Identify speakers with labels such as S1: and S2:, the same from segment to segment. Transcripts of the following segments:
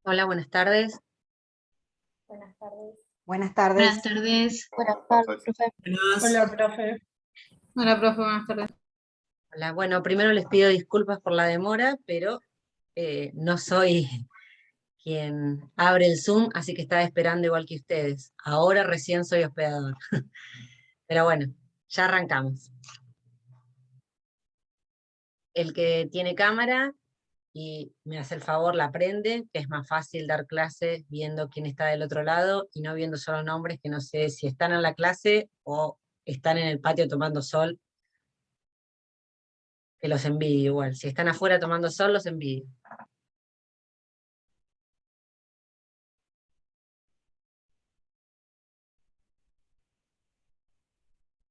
S1: Hola, buenas tardes.
S2: Buenas tardes.
S3: Buenas tardes.
S4: Buenas tardes.
S2: Buenas tardes, profe.
S5: Hola, profe.
S4: Hola, profe, buenas tardes.
S1: Hola, bueno, primero les pido disculpas por la demora, pero no soy quien abre el Zoom, así que estaba esperando igual que ustedes. Ahora recién soy hospedador. Pero bueno, ya arrancamos. El que tiene cámara y me hace el favor, la prende, que es más fácil dar clase viendo quién está del otro lado y no viendo solo nombres que no sé si están en la clase o están en el patio tomando sol, que los envidio igual. Si están afuera tomando sol, los envidio.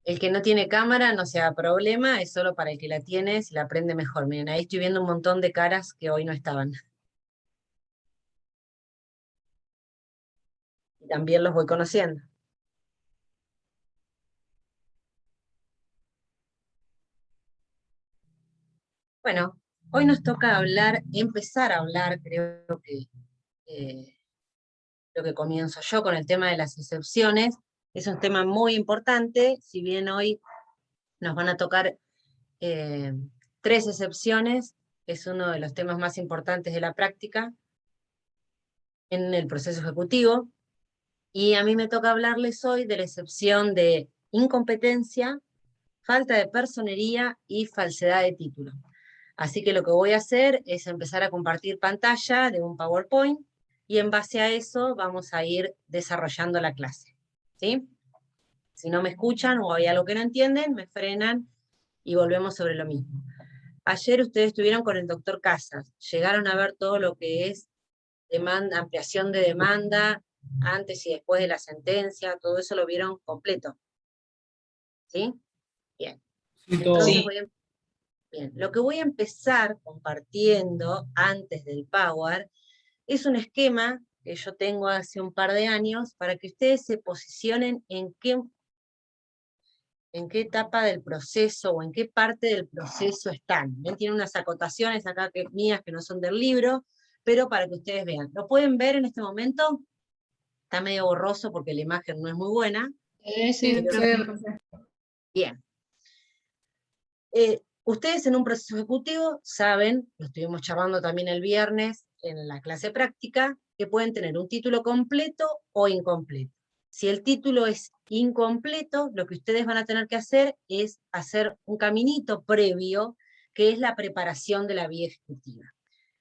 S1: El que no tiene cámara, no se haga problema, es solo para el que la tiene, si la prende mejor. Miren, ahí estoy viendo un montón de caras que hoy no estaban. Y también los voy conociendo. Bueno, hoy nos toca empezar a hablar, creo que comienzo yo con el tema de las excepciones. Es un tema muy importante, si bien hoy nos van a tocar 3 excepciones, es uno de los temas más importantes de la práctica en el proceso ejecutivo, y a mí me toca hablarles hoy de la excepción de incompetencia, falta de personería y falsedad de título. Así que lo que voy a hacer es empezar a compartir pantalla de un PowerPoint, y en base a eso vamos a ir desarrollando la clase, ¿sí? Si no me escuchan o hay algo que no entienden, me frenan y volvemos sobre lo mismo. Ayer ustedes estuvieron con el doctor Casas, llegaron a ver todo lo que es demanda, ampliación de demanda, antes y después de la sentencia, todo eso lo vieron completo. ¿Sí? Bien. Entonces bien, lo que voy a empezar compartiendo antes del Power es un esquema que yo tengo hace un par de años para que ustedes se posicionen en qué etapa del proceso o en qué parte del proceso están. ¿Ven? Tiene unas acotaciones acá mías que no son del libro, pero para que ustedes vean. ¿Lo pueden ver en este momento? Está medio borroso porque la imagen no es muy buena.
S4: Sí,
S1: profe. Bien. Ustedes en un proceso ejecutivo saben, lo estuvimos charlando también el viernes en la clase práctica, que pueden tener un título completo o incompleto. Si el título es incompleto, lo que ustedes van a tener que hacer es hacer un caminito previo, que es la preparación de la vía ejecutiva.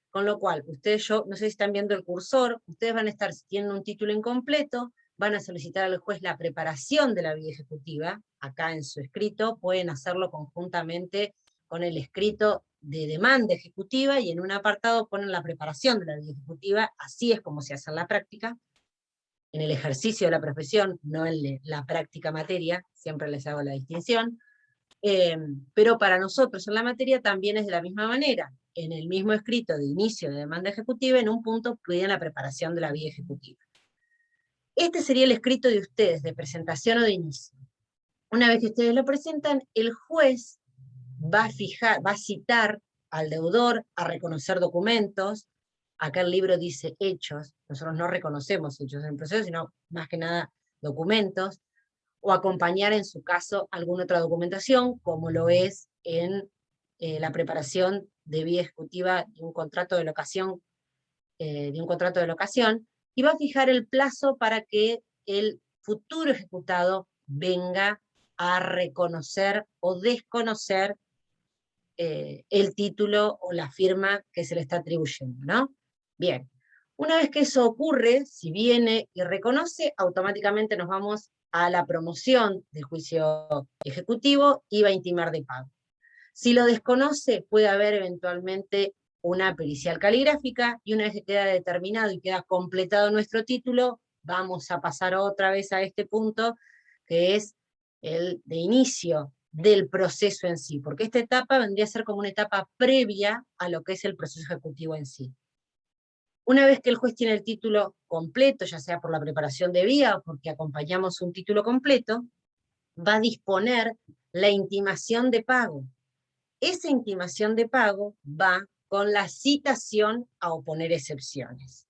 S1: Con lo cual, ustedes, yo no sé si están viendo el cursor, ustedes van a estar, si tienen un título incompleto, van a solicitar al juez la preparación de la vía ejecutiva, acá en su escrito, pueden hacerlo conjuntamente con el escrito de demanda ejecutiva, y en un apartado ponen la preparación de la vía ejecutiva, así es como se hace en la práctica, en el ejercicio de la profesión, no en la práctica materia, siempre les hago la distinción, pero para nosotros en la materia también es de la misma manera. En el mismo escrito de inicio de demanda ejecutiva, en un punto piden la preparación de la vía ejecutiva. Este sería el escrito de ustedes, de presentación o de inicio. Una vez que ustedes lo presentan, el juez va a citar al deudor a reconocer documentos. Acá el libro dice hechos, nosotros no reconocemos hechos en el proceso, sino más que nada documentos, o acompañar en su caso alguna otra documentación, como lo es en la preparación de vía ejecutiva de un contrato de locación, y va a fijar el plazo para que el futuro ejecutado venga a reconocer o desconocer el título o la firma que se le está atribuyendo, ¿no? Bien, Una vez que eso ocurre, si viene y reconoce, automáticamente nos vamos a la promoción del juicio ejecutivo y va a intimar de pago. Si lo desconoce, puede haber eventualmente una pericial caligráfica, y una vez que queda determinado y queda completado nuestro título, vamos a pasar otra vez a este punto, que es el de inicio del proceso en sí, porque esta etapa vendría a ser como una etapa previa a lo que es el proceso ejecutivo en sí. Una vez que el juez tiene el título completo, ya sea por la preparación de vía o porque acompañamos un título completo, va a disponer la intimación de pago. Esa intimación de pago va con la citación a oponer excepciones.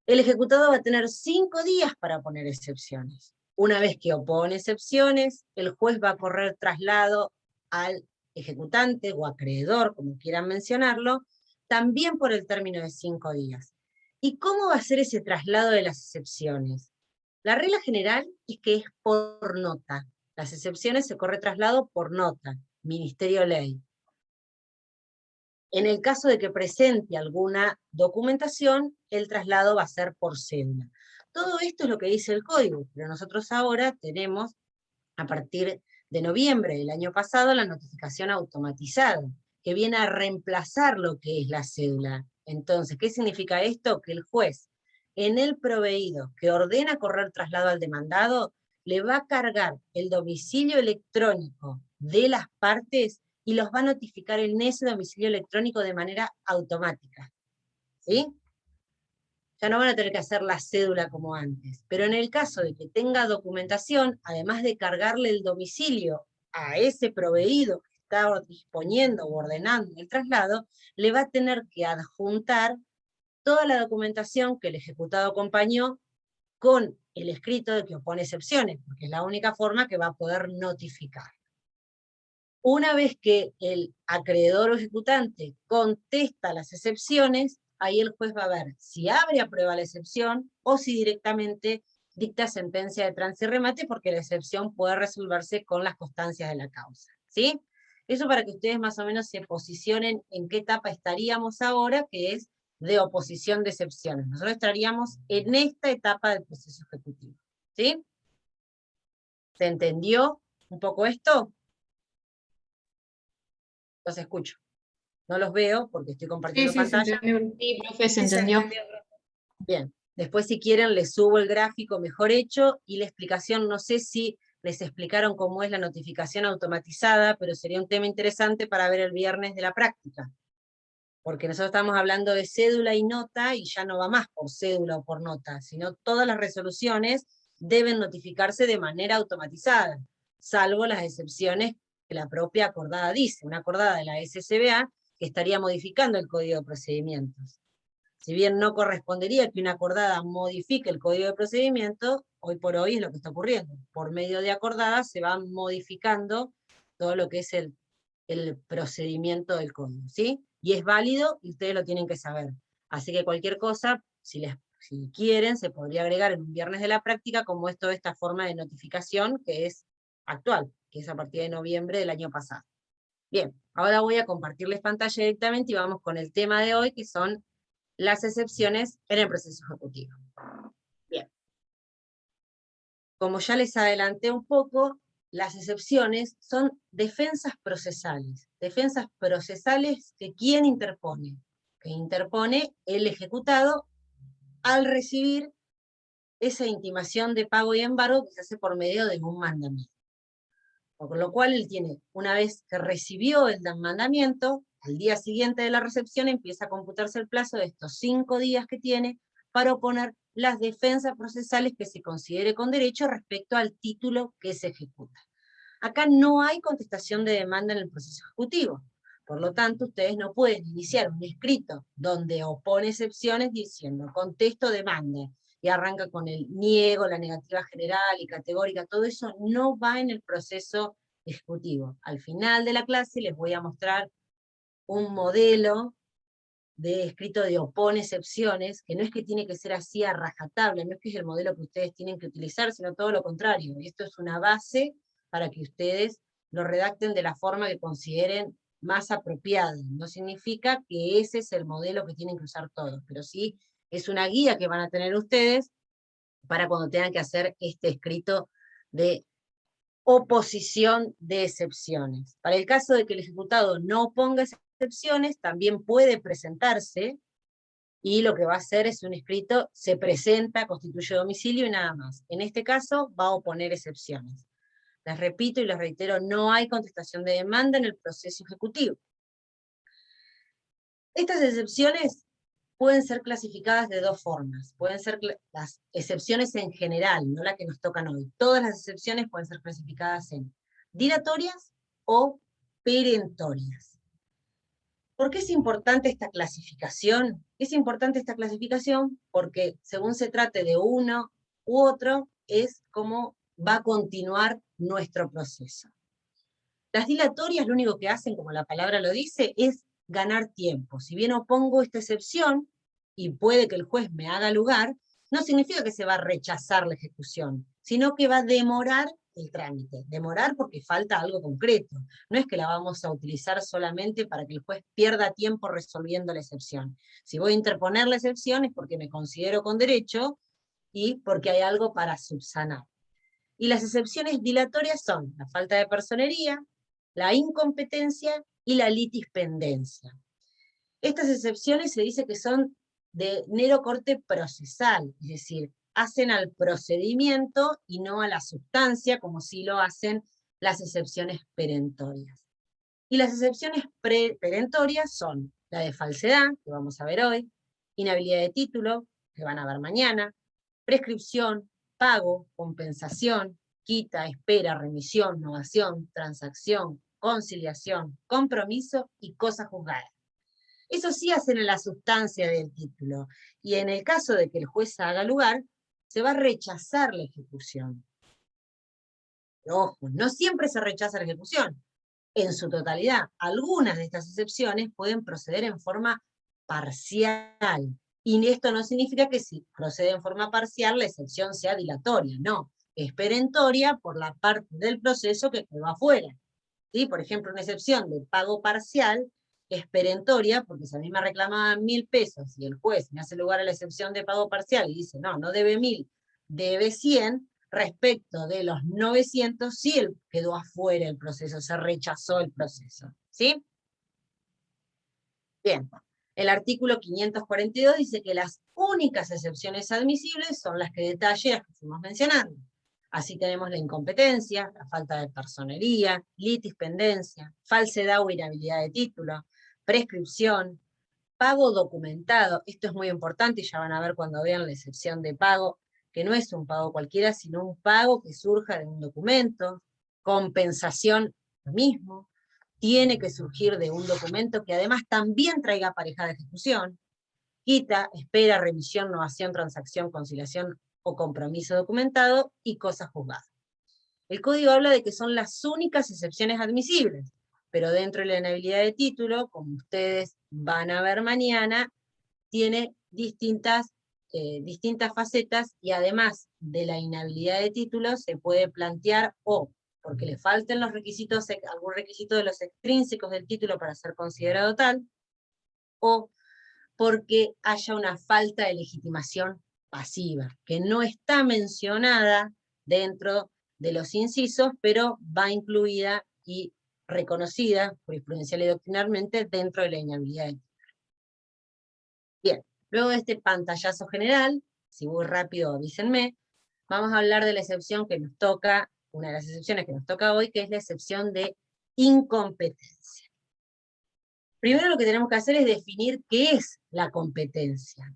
S1: El ejecutado va a tener 5 días para oponer excepciones. Una vez que opone excepciones, el juez va a correr traslado al ejecutante o acreedor, como quieran mencionarlo, también por el término de 5 días. ¿Y cómo va a ser ese traslado de las excepciones? La regla general es que es por nota. Las excepciones se corre traslado por nota, Ministerio Ley. En el caso de que presente alguna documentación, el traslado va a ser por cédula. Todo esto es lo que dice el código, pero nosotros ahora tenemos, a partir de noviembre del año pasado, la notificación automatizada, que viene a reemplazar lo que es la cédula. Entonces, ¿qué significa esto? Que el juez, en el proveído que ordena correr traslado al demandado, le va a cargar el domicilio electrónico de las partes y los va a notificar en ese domicilio electrónico de manera automática. ¿Sí? Ya no van a tener que hacer la cédula como antes. Pero en el caso de que tenga documentación, además de cargarle el domicilio a ese proveído que está disponiendo o ordenando el traslado, le va a tener que adjuntar toda la documentación que el ejecutado acompañó con el escrito de que opone excepciones, porque es la única forma que va a poder notificar. Una vez que el acreedor o ejecutante contesta las excepciones, ahí el juez va a ver si abre y aprueba la excepción o si directamente dicta sentencia de trance y remate, porque la excepción puede resolverse con las constancias de la causa. ¿Sí? Eso para que ustedes más o menos se posicionen en qué etapa estaríamos ahora, que es de oposición de excepciones. Nosotros estaríamos en esta etapa del proceso ejecutivo. ¿Sí? ¿Se entendió un poco esto? Los escucho. No los veo porque estoy compartiendo pantalla.
S4: Sí, profe, se entendió.
S1: Bien, después si quieren les subo el gráfico mejor hecho y la explicación, no sé si les explicaron cómo es la notificación automatizada, pero sería un tema interesante para ver el viernes de la práctica. Porque nosotros estamos hablando de cédula y nota y ya no va más por cédula o por nota, sino todas las resoluciones deben notificarse de manera automatizada, salvo las excepciones que la propia acordada dice, una acordada de la SCBA que estaría modificando el Código de Procedimientos. Si bien no correspondería que una acordada modifique el Código de Procedimiento, hoy por hoy es lo que está ocurriendo. Por medio de acordadas se va modificando todo lo que es el procedimiento del código, ¿sí? Y es válido y ustedes lo tienen que saber. Así que cualquier cosa, si quieren, se podría agregar en un viernes de la práctica como es toda esta forma de notificación que es actual, que es a partir de noviembre del año pasado. Bien, ahora voy a compartirles pantalla directamente y vamos con el tema de hoy, que son las excepciones en el proceso ejecutivo. Bien. Como ya les adelanté un poco, las excepciones son defensas procesales. Defensas procesales que ¿quién interpone? Que interpone el ejecutado al recibir esa intimación de pago y embargo que se hace por medio de un mandamiento. Con lo cual él tiene, una vez que recibió el mandamiento, al día siguiente de la recepción empieza a computarse el plazo de estos 5 días que tiene para oponer las defensas procesales que se considere con derecho respecto al título que se ejecuta. Acá no hay contestación de demanda en el proceso ejecutivo. Por lo tanto, ustedes no pueden iniciar un escrito donde opone excepciones diciendo contesto demanda y arranca con el niego, la negativa general y categórica. Todo eso no va en el proceso ejecutivo. Al final de la clase les voy a mostrar un modelo de escrito de opone excepciones, que no es que tiene que ser así a rajatabla, no es que es el modelo que ustedes tienen que utilizar, sino todo lo contrario. Esto es una base para que ustedes lo redacten de la forma que consideren más apropiada. No significa que ese es el modelo que tienen que usar todos, pero sí Es una guía que van a tener ustedes para cuando tengan que hacer este escrito de oposición de excepciones. Para el caso de que el ejecutado no ponga excepciones, también puede presentarse, y lo que va a hacer es un escrito, se presenta, constituye domicilio y nada más. En este caso va a oponer excepciones. Les repito y les reitero, no hay contestación de demanda en el proceso ejecutivo. Estas excepciones pueden ser clasificadas de dos formas. Pueden ser las excepciones en general, no la que nos tocan hoy. Todas las excepciones pueden ser clasificadas en dilatorias o perentorias. ¿Por qué es importante esta clasificación? Es importante esta clasificación porque según se trate de uno u otro, es cómo va a continuar nuestro proceso. Las dilatorias lo único que hacen, como la palabra lo dice, es ganar tiempo. Si bien opongo esta excepción, y puede que el juez me haga lugar, no significa que se va a rechazar la ejecución, sino que va a demorar el trámite. Demorar porque falta algo concreto. No es que la vamos a utilizar solamente para que el juez pierda tiempo resolviendo la excepción. Si voy a interponer la excepción es porque me considero con derecho y porque hay algo para subsanar. Y las excepciones dilatorias son la falta de personería, la incompetencia y la litispendencia. Estas excepciones se dice que son de mero corte procesal, es decir, hacen al procedimiento y no a la sustancia, como si lo hacen las excepciones perentorias. Y las excepciones perentorias son la de falsedad, que vamos a ver hoy, inhabilidad de título, que van a ver mañana, prescripción, pago, compensación, quita, espera, remisión, novación, transacción, conciliación, compromiso y cosa juzgada. Eso sí hacen en la sustancia del título, y en el caso de que el juez haga lugar, se va a rechazar la ejecución. Pero ojo, no siempre se rechaza la ejecución, en su totalidad. Algunas de estas excepciones pueden proceder en forma parcial, y esto no significa que si procede en forma parcial la excepción sea dilatoria, no, es perentoria por la parte del proceso que quedó afuera. ¿Sí? Por ejemplo, una excepción de pago parcial es perentoria, porque si a mí me reclamaban 1.000 pesos y el juez me hace lugar a la excepción de pago parcial y dice, no, no debe 1.000, debe 100, respecto de los 900, sí quedó afuera el proceso, se rechazó el proceso. ¿Sí? Bien, el artículo 542 dice que las únicas excepciones admisibles son las que detalle las que fuimos mencionando. Así tenemos la incompetencia, la falta de personería, litispendencia, falsedad o inhabilidad de título, prescripción, pago documentado. Esto es muy importante y ya van a ver cuando vean la excepción de pago, que no es un pago cualquiera, sino un pago que surja de un documento, compensación, lo mismo, tiene que surgir de un documento que además también traiga aparejada ejecución, quita, espera, remisión, novación, transacción, conciliación o compromiso documentado y cosa juzgada. El código habla de que son las únicas excepciones admisibles, pero dentro de la inhabilidad de título, como ustedes van a ver mañana, tiene distintas facetas, y además de la inhabilidad de título se puede plantear porque le falten los requisitos, algún requisito de los extrínsecos del título para ser considerado tal, o porque haya una falta de legitimación pasiva, que no está mencionada dentro de los incisos, pero va incluida y reconocida jurisprudencial y doctrinalmente dentro de la inhabilidad de título. Bien, luego de este pantallazo general, si voy rápido avísenme, vamos a hablar de la excepción que nos toca, una de las excepciones que nos toca hoy, que es la excepción de incompetencia. Primero lo que tenemos que hacer es definir qué es la competencia.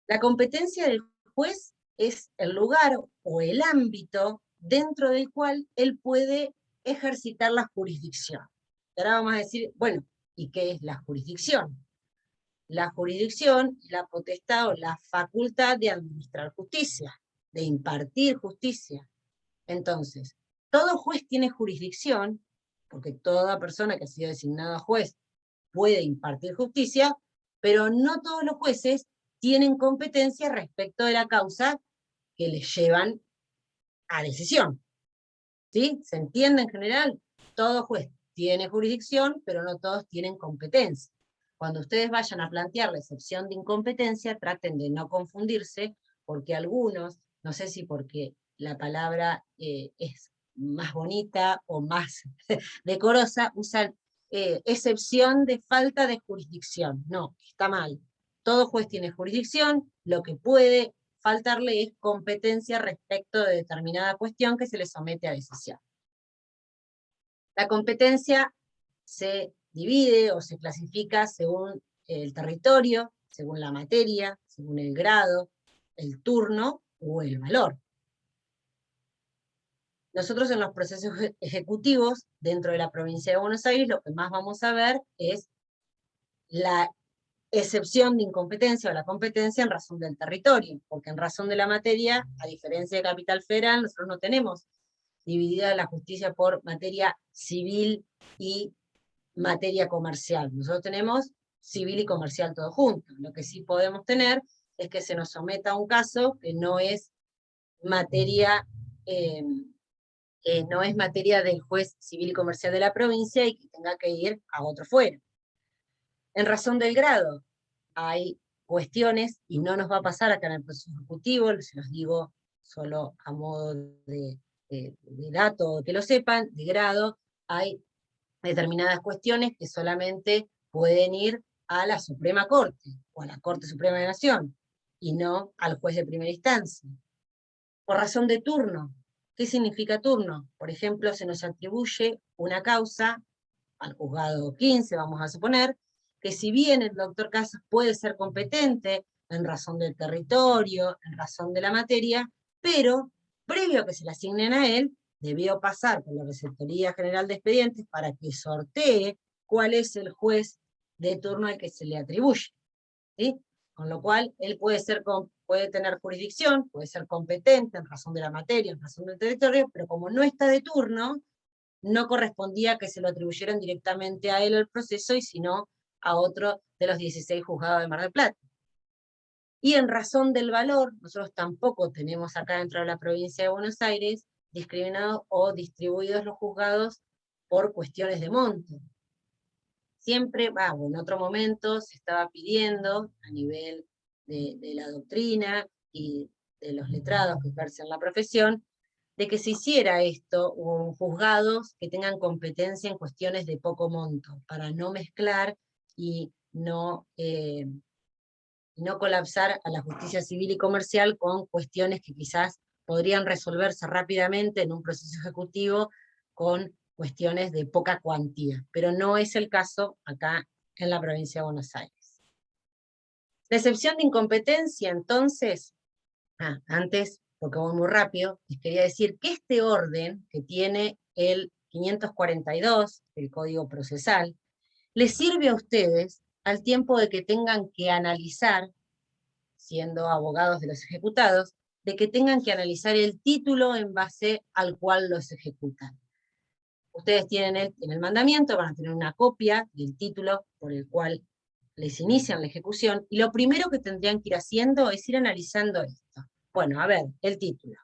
S1: La competencia del juez es el lugar o el ámbito dentro del cual él puede ejercitar la jurisdicción. Ahora vamos a decir, bueno, ¿y qué es la jurisdicción? La jurisdicción es la potestad o la facultad de administrar justicia, de impartir justicia. Entonces, todo juez tiene jurisdicción, porque toda persona que ha sido designada juez puede impartir justicia, pero no todos los jueces tienen competencia respecto de la causa que les llevan a decisión. ¿Sí? ¿Se entiende en general? Todo juez tiene jurisdicción, pero no todos tienen competencia. Cuando ustedes vayan a plantear la excepción de incompetencia, traten de no confundirse, porque algunos, no sé si porque la palabra es más bonita o más decorosa, usan excepción de falta de jurisdicción. No, está mal. Todo juez tiene jurisdicción, lo que puede faltarle es competencia respecto de determinada cuestión que se le somete a decisión. La competencia se divide o se clasifica según el territorio, según la materia, según el grado, el turno o el valor. Nosotros en los procesos ejecutivos, dentro de la provincia de Buenos Aires, lo que más vamos a ver es la excepción de incompetencia o la competencia en razón del territorio, porque en razón de la materia, a diferencia de Capital Federal, nosotros no tenemos dividida la justicia por materia civil y materia comercial. Nosotros tenemos civil y comercial todo junto. Lo que sí podemos tener es que se nos someta a un caso que no es materia del juez civil y comercial de la provincia y que tenga que ir a otro fuero. En razón del grado, hay cuestiones, y no nos va a pasar acá en el proceso ejecutivo, se los digo solo a modo de dato, que lo sepan, de grado, hay determinadas cuestiones que solamente pueden ir a la Suprema Corte, o a la Corte Suprema de Nación, y no al juez de primera instancia. Por razón de turno. ¿Qué significa turno? Por ejemplo, se nos atribuye una causa al juzgado 15, vamos a suponer, que si bien el doctor Casas puede ser competente en razón del territorio, en razón de la materia, pero previo a que se le asignen a él, debió pasar por la Receptoría General de Expedientes para que sortee cuál es el juez de turno al que se le atribuye. ¿Sí? Con lo cual, él puede tener jurisdicción, puede ser competente en razón de la materia, en razón del territorio, pero como no está de turno, no correspondía que se lo atribuyeran directamente a él el proceso, y sino a otro de los 16 juzgados de Mar del Plata. Y en razón del valor, nosotros tampoco tenemos acá dentro de la provincia de Buenos Aires discriminados o distribuidos los juzgados por cuestiones de monto. Siempre, en otro momento se estaba pidiendo a nivel de la doctrina y de los letrados que ejercen la profesión, de que se hiciera esto, juzgados que tengan competencia en cuestiones de poco monto, para no mezclar y no colapsar a la justicia civil y comercial con cuestiones que quizás podrían resolverse rápidamente en un proceso ejecutivo con cuestiones de poca cuantía, pero no es el caso acá en la provincia de Buenos Aires. La excepción de incompetencia, entonces, antes, porque voy muy rápido, les quería decir que este orden que tiene el 542, el Código Procesal, les sirve a ustedes al tiempo de que tengan que analizar, siendo abogados de los ejecutados, de que tengan que analizar el título en base al cual los ejecutan. Ustedes tienen en el mandamiento, van a tener una copia del título por el cual les inician la ejecución, y lo primero que tendrían que ir haciendo es ir analizando esto. Bueno, a ver, el título.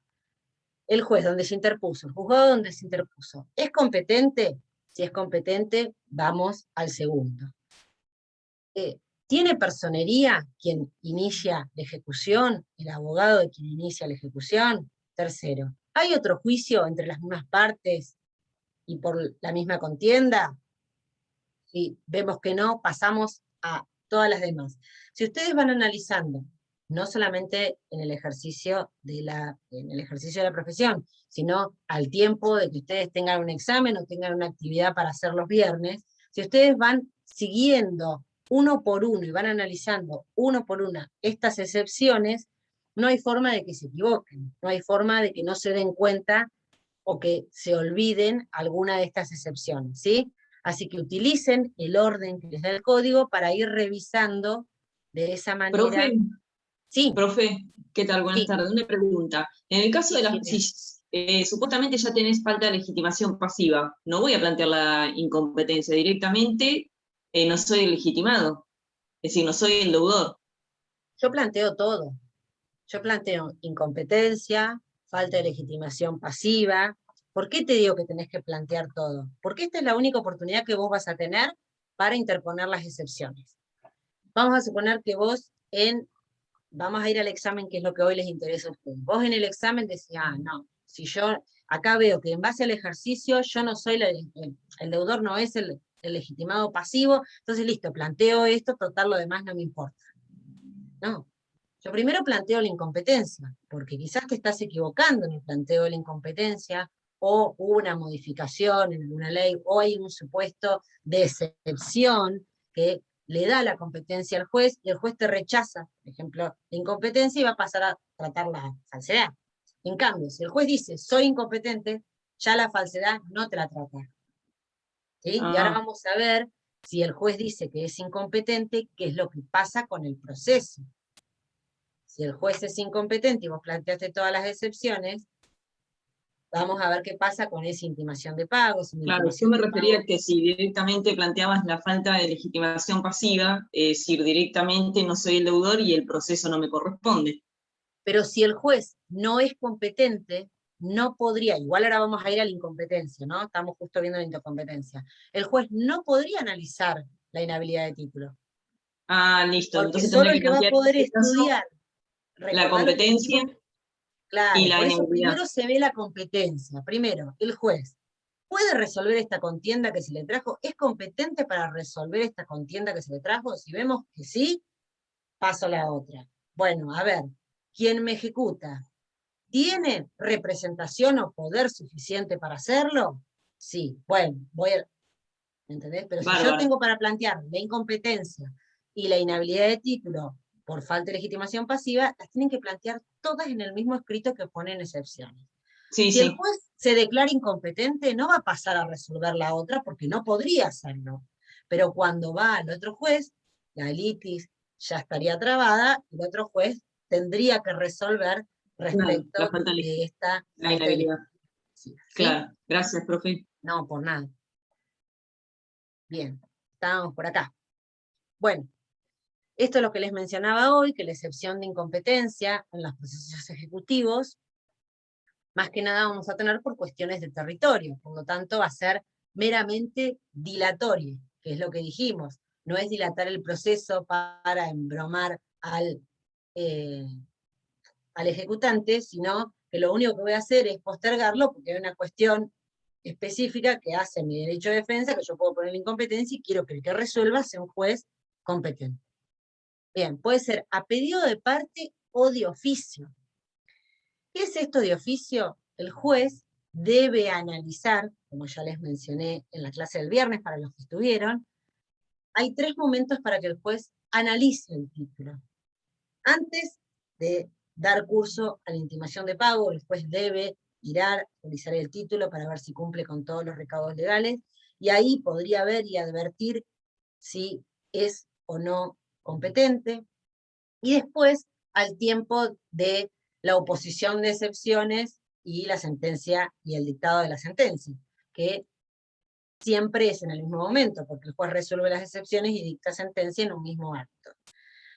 S1: El juez donde se interpuso, el juzgado donde se interpuso, ¿es competente? Si es competente, vamos al segundo. ¿Tiene personería quien inicia la ejecución? ¿El abogado de quien inicia la ejecución? Tercero, ¿hay otro juicio entre las mismas partes y por la misma contienda? Si vemos que no, pasamos a todas las demás. Si ustedes van analizando, no solamente en el ejercicio de la profesión, sino al tiempo de que ustedes tengan un examen o tengan una actividad para hacer los viernes, si ustedes van siguiendo uno por uno y van analizando uno por una estas excepciones, no hay forma de que se equivoquen, no hay forma de que no se den cuenta o que se olviden alguna de estas excepciones, ¿sí? Así que utilicen el orden que les da el código para ir revisando de esa manera.
S3: Profe,
S1: sí.
S3: Profe, ¿qué tal? Buenas tardes. Una pregunta. En el caso de las... supuestamente ya tenés falta de legitimación pasiva, no voy a plantear la incompetencia directamente, no soy el legitimado, es decir, no soy el deudor.
S1: Yo planteo todo. Yo planteo incompetencia, falta de legitimación pasiva. ¿Por qué te digo que tenés que plantear todo? Porque esta es la única oportunidad que vos vas a tener para interponer las excepciones. vamos a suponer que vos vamos a ir al examen, que es lo que hoy les interesa a ustedes. Vos en el examen decís, no, si yo acá veo que en base al ejercicio yo no soy el deudor, no es el legitimado pasivo, entonces listo, planteo esto, total lo demás no me importa. No, yo primero planteo la incompetencia, porque quizás te estás equivocando en el planteo de la incompetencia, o hubo una modificación en alguna ley, o hay un supuesto de excepción que le da la competencia al juez, y el juez te rechaza, por ejemplo, la incompetencia y va a pasar a tratar la falsedad. En cambio, si el juez dice, soy incompetente, ya la falsedad no te la trata. ¿Sí? Y ahora vamos a ver, si el juez dice que es incompetente, qué es lo que pasa con el proceso. Si el juez es incompetente y vos planteaste todas las excepciones, vamos a ver qué pasa con esa intimación de pago.
S3: Claro, yo me refería a que si directamente planteabas la falta de legitimación pasiva, es decir, directamente no soy el deudor y el proceso no me corresponde.
S1: Pero si el juez no es competente, no podría, igual ahora vamos a ir a la incompetencia, ¿no? Estamos justo viendo la incompetencia. El juez no podría analizar la inhabilidad de título.
S3: Listo.
S1: Porque
S3: Entonces
S1: solo
S3: tendría
S1: el
S3: que
S1: que va a
S3: plantear
S1: poder
S3: en este caso
S1: estudiar,
S3: la competencia
S1: claro,
S3: y la
S1: por eso
S3: inhabilidad.
S1: primero se ve la competencia. Primero, el juez puede resolver esta contienda que se le trajo, es competente para resolver esta contienda que se le trajo. Si vemos que sí, paso a la otra. Bueno, a ver, ¿quién me ejecuta tiene representación o poder suficiente para hacerlo? Sí, bueno, ¿entendés? Pero si yo tengo para plantear la incompetencia y la inhabilidad de título por falta de legitimación pasiva, las tienen que plantear todas en el mismo escrito que ponen excepciones.
S3: Sí,
S1: si el juez se declara incompetente, no va a pasar a resolver la otra porque no podría hacerlo. Pero cuando va al otro juez, la litis ya estaría trabada, y el otro juez tendría que resolver respecto de esta
S3: inhabilidad.
S1: ¿sí?
S3: Claro, gracias, profe.
S1: No, por nada. Bien, estábamos por acá. Bueno, esto es lo que les mencionaba hoy, que la excepción de incompetencia en los procesos ejecutivos, más que nada vamos a tener por cuestiones de territorio, por lo tanto va a ser meramente dilatorio, que es lo que dijimos, no es dilatar el proceso para embromar al ejecutante, sino que lo único que voy a hacer es postergarlo porque hay una cuestión específica que hace mi derecho de defensa, que yo puedo poner incompetencia y quiero que el que resuelva sea un juez competente. Bien, puede ser a pedido de parte o de oficio. ¿Qué es esto de oficio? El juez debe analizar, como ya les mencioné en la clase del viernes para los que estuvieron, hay 3 momentos para que el juez analice el título. Antes de dar curso a la intimación de pago, el juez debe mirar, revisar el título para ver si cumple con todos los recaudos legales, y ahí podría ver y advertir si es o no competente, y después, al tiempo de la oposición de excepciones y la sentencia y el dictado de la sentencia, que siempre es en el mismo momento, porque el juez resuelve las excepciones y dicta sentencia en un mismo acto.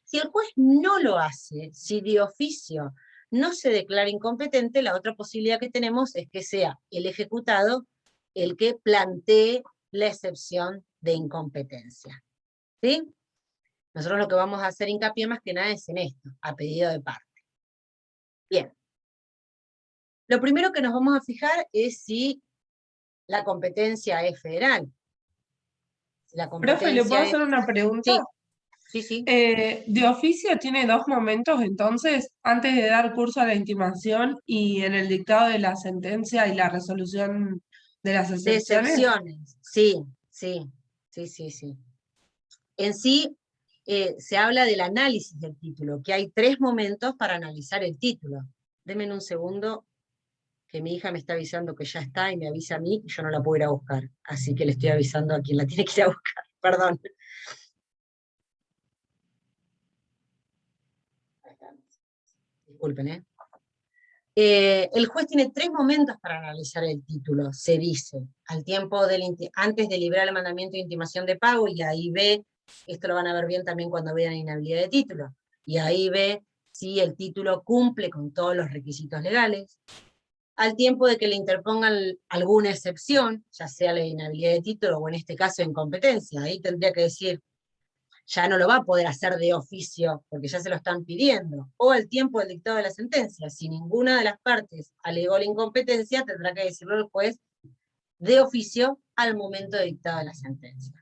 S1: Si el juez no lo hace, si de oficio no se declara incompetente, la otra posibilidad que tenemos es que sea el ejecutado el que plantee la excepción de incompetencia. ¿Sí? Nosotros lo que vamos a hacer hincapié más que nada es en esto, a pedido de parte. Bien. Lo primero que nos vamos a fijar es si la competencia es federal. Si la
S5: Profe, ¿le puedo hacer una pregunta?
S1: Sí.
S5: De oficio tiene 2 momentos, entonces, antes de dar curso a la intimación y en el dictado de la sentencia y la resolución de las
S1: De
S5: excepciones.
S1: excepciones, sí. En sí, se habla del análisis del título, que hay 3 momentos para analizar el título. Denme un segundo, que mi hija me está avisando que ya está, y me avisa a mí, y yo no la puedo ir a buscar. Así que le estoy avisando a quien la tiene que ir a buscar. Perdón. Disculpen, el juez tiene 3 momentos para analizar el título, se dice, al tiempo antes de librar el mandamiento de intimación de pago, y ahí ve, esto lo van a ver bien también cuando vean inhabilidad de título, y ahí ve si el título cumple con todos los requisitos legales, al tiempo de que le interpongan alguna excepción, ya sea la inhabilidad de título o en este caso incompetencia, ahí tendría que decir, ya no lo va a poder hacer de oficio, porque ya se lo están pidiendo, o al tiempo del dictado de la sentencia. Si ninguna de las partes alegó la incompetencia, tendrá que decirlo el juez de oficio al momento de dictado de la sentencia.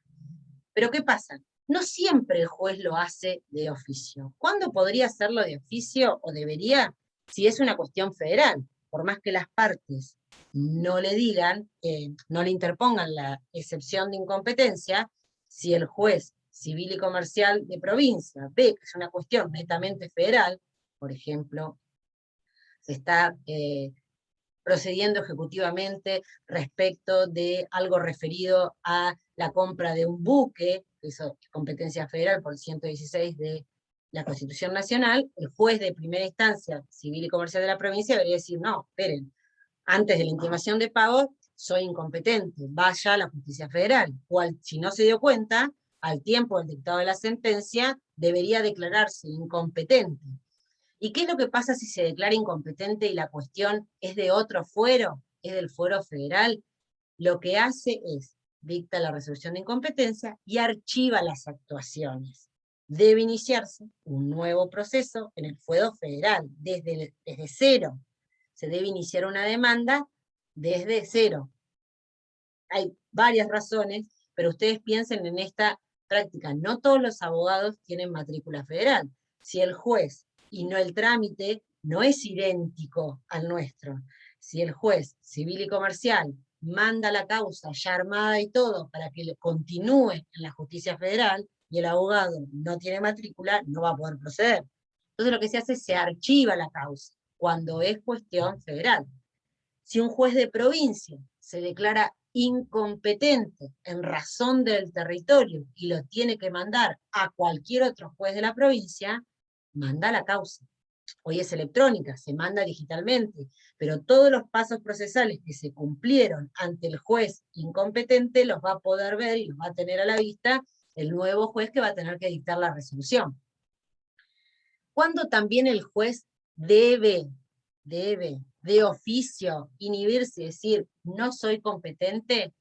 S1: Pero ¿qué pasa? No siempre el juez lo hace de oficio. ¿Cuándo podría hacerlo de oficio o debería? Si es una cuestión federal, por más que las partes no le digan, no le interpongan la excepción de incompetencia, si el juez civil y comercial de provincia ve que es una cuestión netamente federal, por ejemplo, se está procediendo ejecutivamente respecto de algo referido a la compra de un buque, que eso es competencia federal por 116 de la Constitución Nacional, el juez de primera instancia civil y comercial de la provincia debería decir, no, esperen, antes de la intimación de pago soy incompetente, vaya a la justicia federal, o si no se dio cuenta, al tiempo del dictado de la sentencia, debería declararse incompetente. ¿Y qué es lo que pasa si se declara incompetente y la cuestión es de otro fuero, es del fuero federal? Lo que hace es, dicta la resolución de incompetencia y archiva las actuaciones. Debe iniciarse un nuevo proceso en el fuero federal, desde cero. Se debe iniciar una demanda desde cero. Hay varias razones, pero ustedes piensen en esta práctica. No todos los abogados tienen matrícula federal. Si el juez y no el trámite no es idéntico al nuestro, si el juez civil y comercial manda la causa ya armada y todo para que continúe en la justicia federal y el abogado no tiene matrícula, no va a poder proceder. Entonces lo que se hace es se archiva la causa cuando es cuestión federal. Si un juez de provincia se declara incompetente en razón del territorio y lo tiene que mandar a cualquier otro juez de la provincia, manda la causa. Hoy es electrónica, se manda digitalmente, pero todos los pasos procesales que se cumplieron ante el juez incompetente los va a poder ver y los va a tener a la vista el nuevo juez que va a tener que dictar la resolución. Cuando también el juez debe de oficio inhibirse y decir no soy competente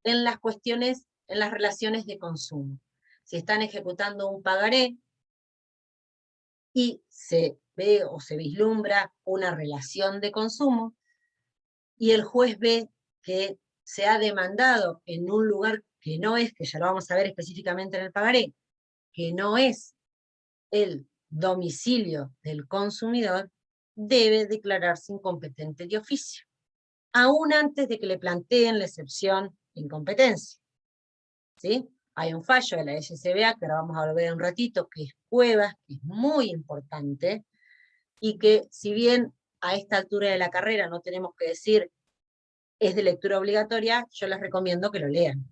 S1: en las cuestiones, en las relaciones de consumo. Si están ejecutando un pagaré y se ve o se vislumbra una relación de consumo y el juez ve que se ha demandado en un lugar que no es, que ya lo vamos a ver específicamente en el pagaré, que no es el domicilio del consumidor, debe declararse incompetente de oficio, aún antes de que le planteen la excepción de incompetencia. ¿Sí? Hay un fallo de la SCBA, que ahora vamos a ver un ratito, que es Cuevas, que es muy importante, y que si bien a esta altura de la carrera no tenemos que decir es de lectura obligatoria, yo les recomiendo que lo lean,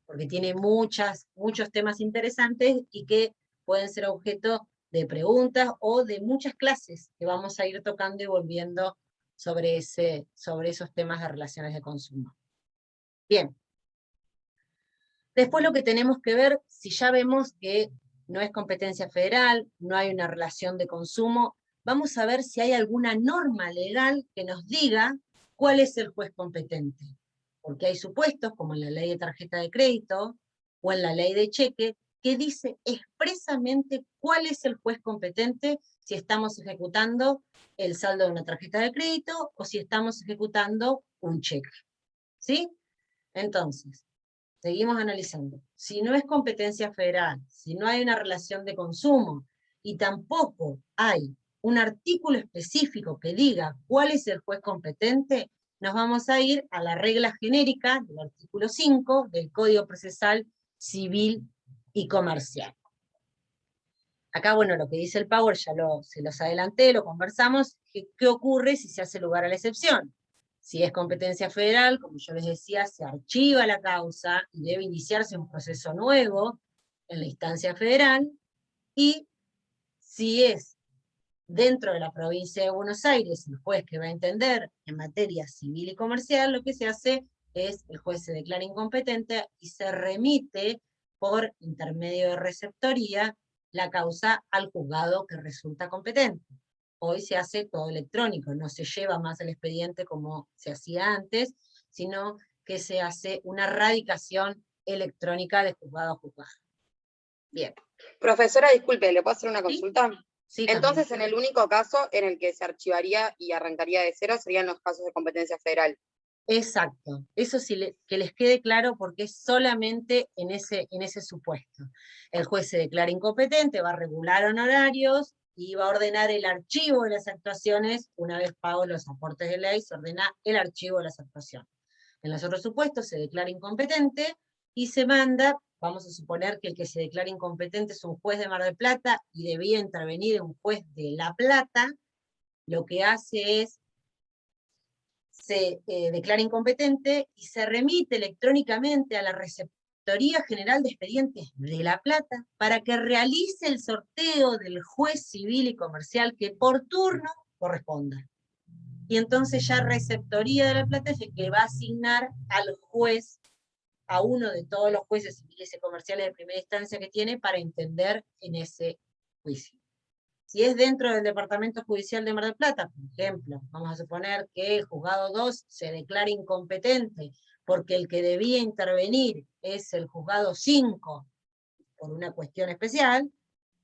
S1: porque tiene muchos temas interesantes y que pueden ser objeto de preguntas o de muchas clases que vamos a ir tocando y volviendo sobre esos temas de relaciones de consumo. Bien. Después lo que tenemos que ver, si ya vemos que no es competencia federal, no hay una relación de consumo, vamos a ver si hay alguna norma legal que nos diga cuál es el juez competente. Porque hay supuestos, como en la ley de tarjeta de crédito o en la ley de cheque, que dice expresamente cuál es el juez competente si estamos ejecutando el saldo de una tarjeta de crédito o si estamos ejecutando un cheque. ¿Sí? Entonces, seguimos analizando. Si no es competencia federal, si no hay una relación de consumo y tampoco hay un artículo específico que diga cuál es el juez competente, nos vamos a ir a la regla genérica del artículo 5 del Código Procesal Civil y Comercial. Acá, bueno, lo que dice el Power ya se los adelanté, lo conversamos. ¿Qué ocurre si se hace lugar a la excepción? Si es competencia federal, como yo les decía, se archiva la causa y debe iniciarse un proceso nuevo en la instancia federal, y si es dentro de la provincia de Buenos Aires, el juez que va a entender en materia civil y comercial, lo que se hace es, el juez se declara incompetente y se remite por intermedio de receptoría la causa al juzgado que resulta competente. Hoy se hace todo electrónico, no se lleva más el expediente como se hacía antes, sino que se hace una radicación electrónica de juzgado a juzgado. Bien.
S6: Profesora, disculpe, ¿le puedo hacer una
S1: ¿Sí?
S6: consulta?
S1: Sí,
S6: Entonces,
S1: también.
S6: en el único caso en el que se archivaría y arrancaría de cero serían los casos de competencia federal.
S1: Exacto. Eso sí que les quede claro porque es solamente en ese supuesto. El juez se declara incompetente, va a regular honorarios y va a ordenar el archivo de las actuaciones. Una vez pagos los aportes de ley, se ordena el archivo de las actuaciones. En los otros supuestos se declara incompetente y se manda, vamos a suponer que el que se declara incompetente es un juez de Mar del Plata y debía intervenir un juez de La Plata, lo que hace es, se declara incompetente y se remite electrónicamente a la Receptoría General de Expedientes de La Plata para que realice el sorteo del juez civil y comercial que por turno corresponda. Y entonces ya Receptoría de La Plata es el que va a asignar al juez, a uno de todos los jueces civiles y comerciales de primera instancia que tiene para entender en ese juicio. Si es dentro del Departamento Judicial de Mar del Plata, por ejemplo, vamos a suponer que el juzgado 2 se declara incompetente porque el que debía intervenir es el juzgado 5 por una cuestión especial,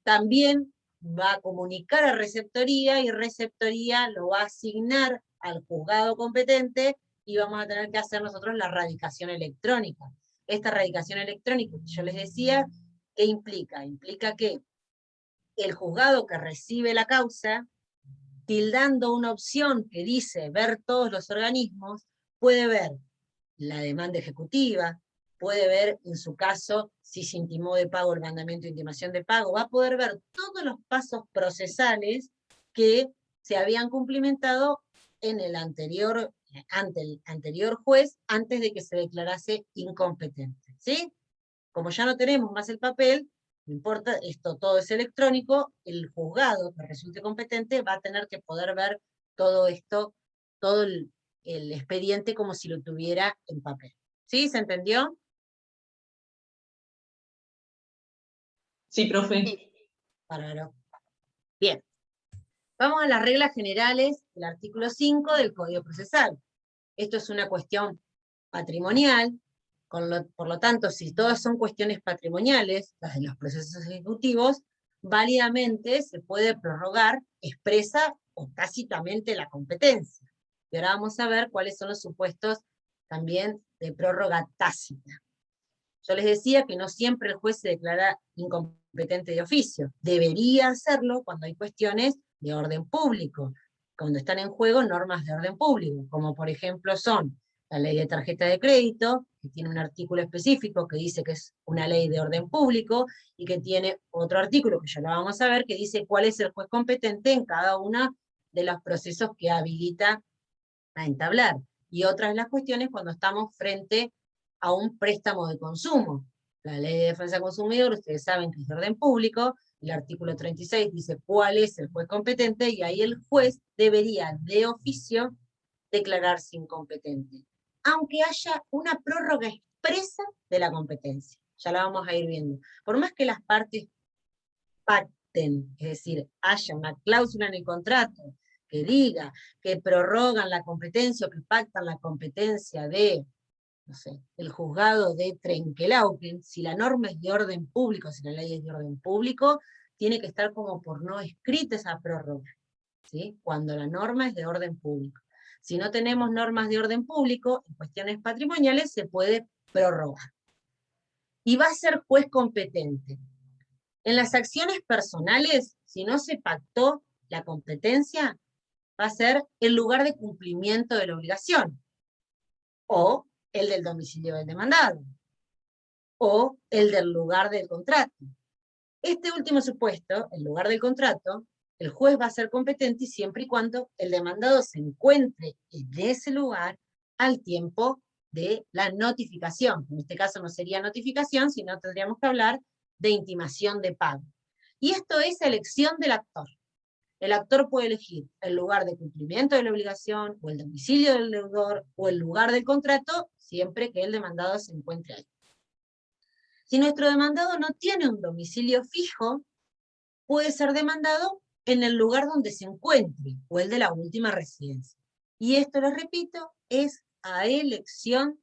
S1: también va a comunicar a Receptoría y Receptoría lo va a asignar al juzgado competente y vamos a tener que hacer nosotros la radicación electrónica. Esta radicación electrónica, que yo les decía, ¿qué implica? Implica que el juzgado que recibe la causa, tildando una opción que dice ver todos los organismos, puede ver la demanda ejecutiva, puede ver, en su caso, si se intimó de pago el mandamiento de intimación de pago, va a poder ver todos los pasos procesales que se habían cumplimentado en el anterior, ante el anterior juez, antes de que se declarase incompetente, ¿sí? Como ya no tenemos más el papel, no importa, esto todo es electrónico, el juzgado que resulte competente va a tener que poder ver todo esto, todo el expediente como si lo tuviera en papel. ¿Sí? ¿Se entendió?
S3: Sí, profe.
S6: Sí.
S1: Bárbaro. Bien. Vamos a las reglas generales del artículo 5 del Código Procesal. Esto es una cuestión patrimonial, por lo tanto, si todas son cuestiones patrimoniales, las de los procesos ejecutivos, válidamente se puede prorrogar expresa o tácitamente la competencia. Y ahora vamos a ver cuáles son los supuestos también de prórroga tácita. Yo les decía que no siempre el juez se declara incompetente de oficio. Debería hacerlo cuando hay cuestiones de orden público, cuando están en juego normas de orden público, como por ejemplo son la ley de tarjeta de crédito, que tiene un artículo específico que dice que es una ley de orden público, y que tiene otro artículo, que ya lo vamos a ver, que dice cuál es el juez competente en cada uno de los procesos que habilita a entablar. Y otras de las cuestiones cuando estamos frente a un préstamo de consumo. La ley de defensa del consumidor, ustedes saben que es de orden público, el artículo 36 dice cuál es el juez competente, y ahí el juez debería de oficio declararse incompetente, aunque haya una prórroga expresa de la competencia. Ya la vamos a ir viendo. Por más que las partes pacten, es decir, haya una cláusula en el contrato que diga que prorrogan la competencia o que pactan la competencia de, no sé, el juzgado de Trenquelauquen, si la norma es de orden público, si la ley es de orden público, tiene que estar como por no escrita esa prórroga, ¿sí? Cuando la norma es de orden público. Si no tenemos normas de orden público, en cuestiones patrimoniales se puede prorrogar. Y va a ser juez competente. En las acciones personales, si no se pactó la competencia, va a ser el lugar de cumplimiento de la obligación, o el del domicilio del demandado, o el del lugar del contrato. Este último supuesto, el lugar del contrato, el juez va a ser competente siempre y cuando el demandado se encuentre en ese lugar al tiempo de la notificación. En este caso no sería notificación, sino tendríamos que hablar de intimación de pago. Y esto es elección del actor. El actor puede elegir el lugar de cumplimiento de la obligación, o el domicilio del deudor, o el lugar del contrato, siempre que el demandado se encuentre ahí. Si nuestro demandado no tiene un domicilio fijo, puede ser demandado en el lugar donde se encuentre, o el de la última residencia. Y esto, les repito, es a elección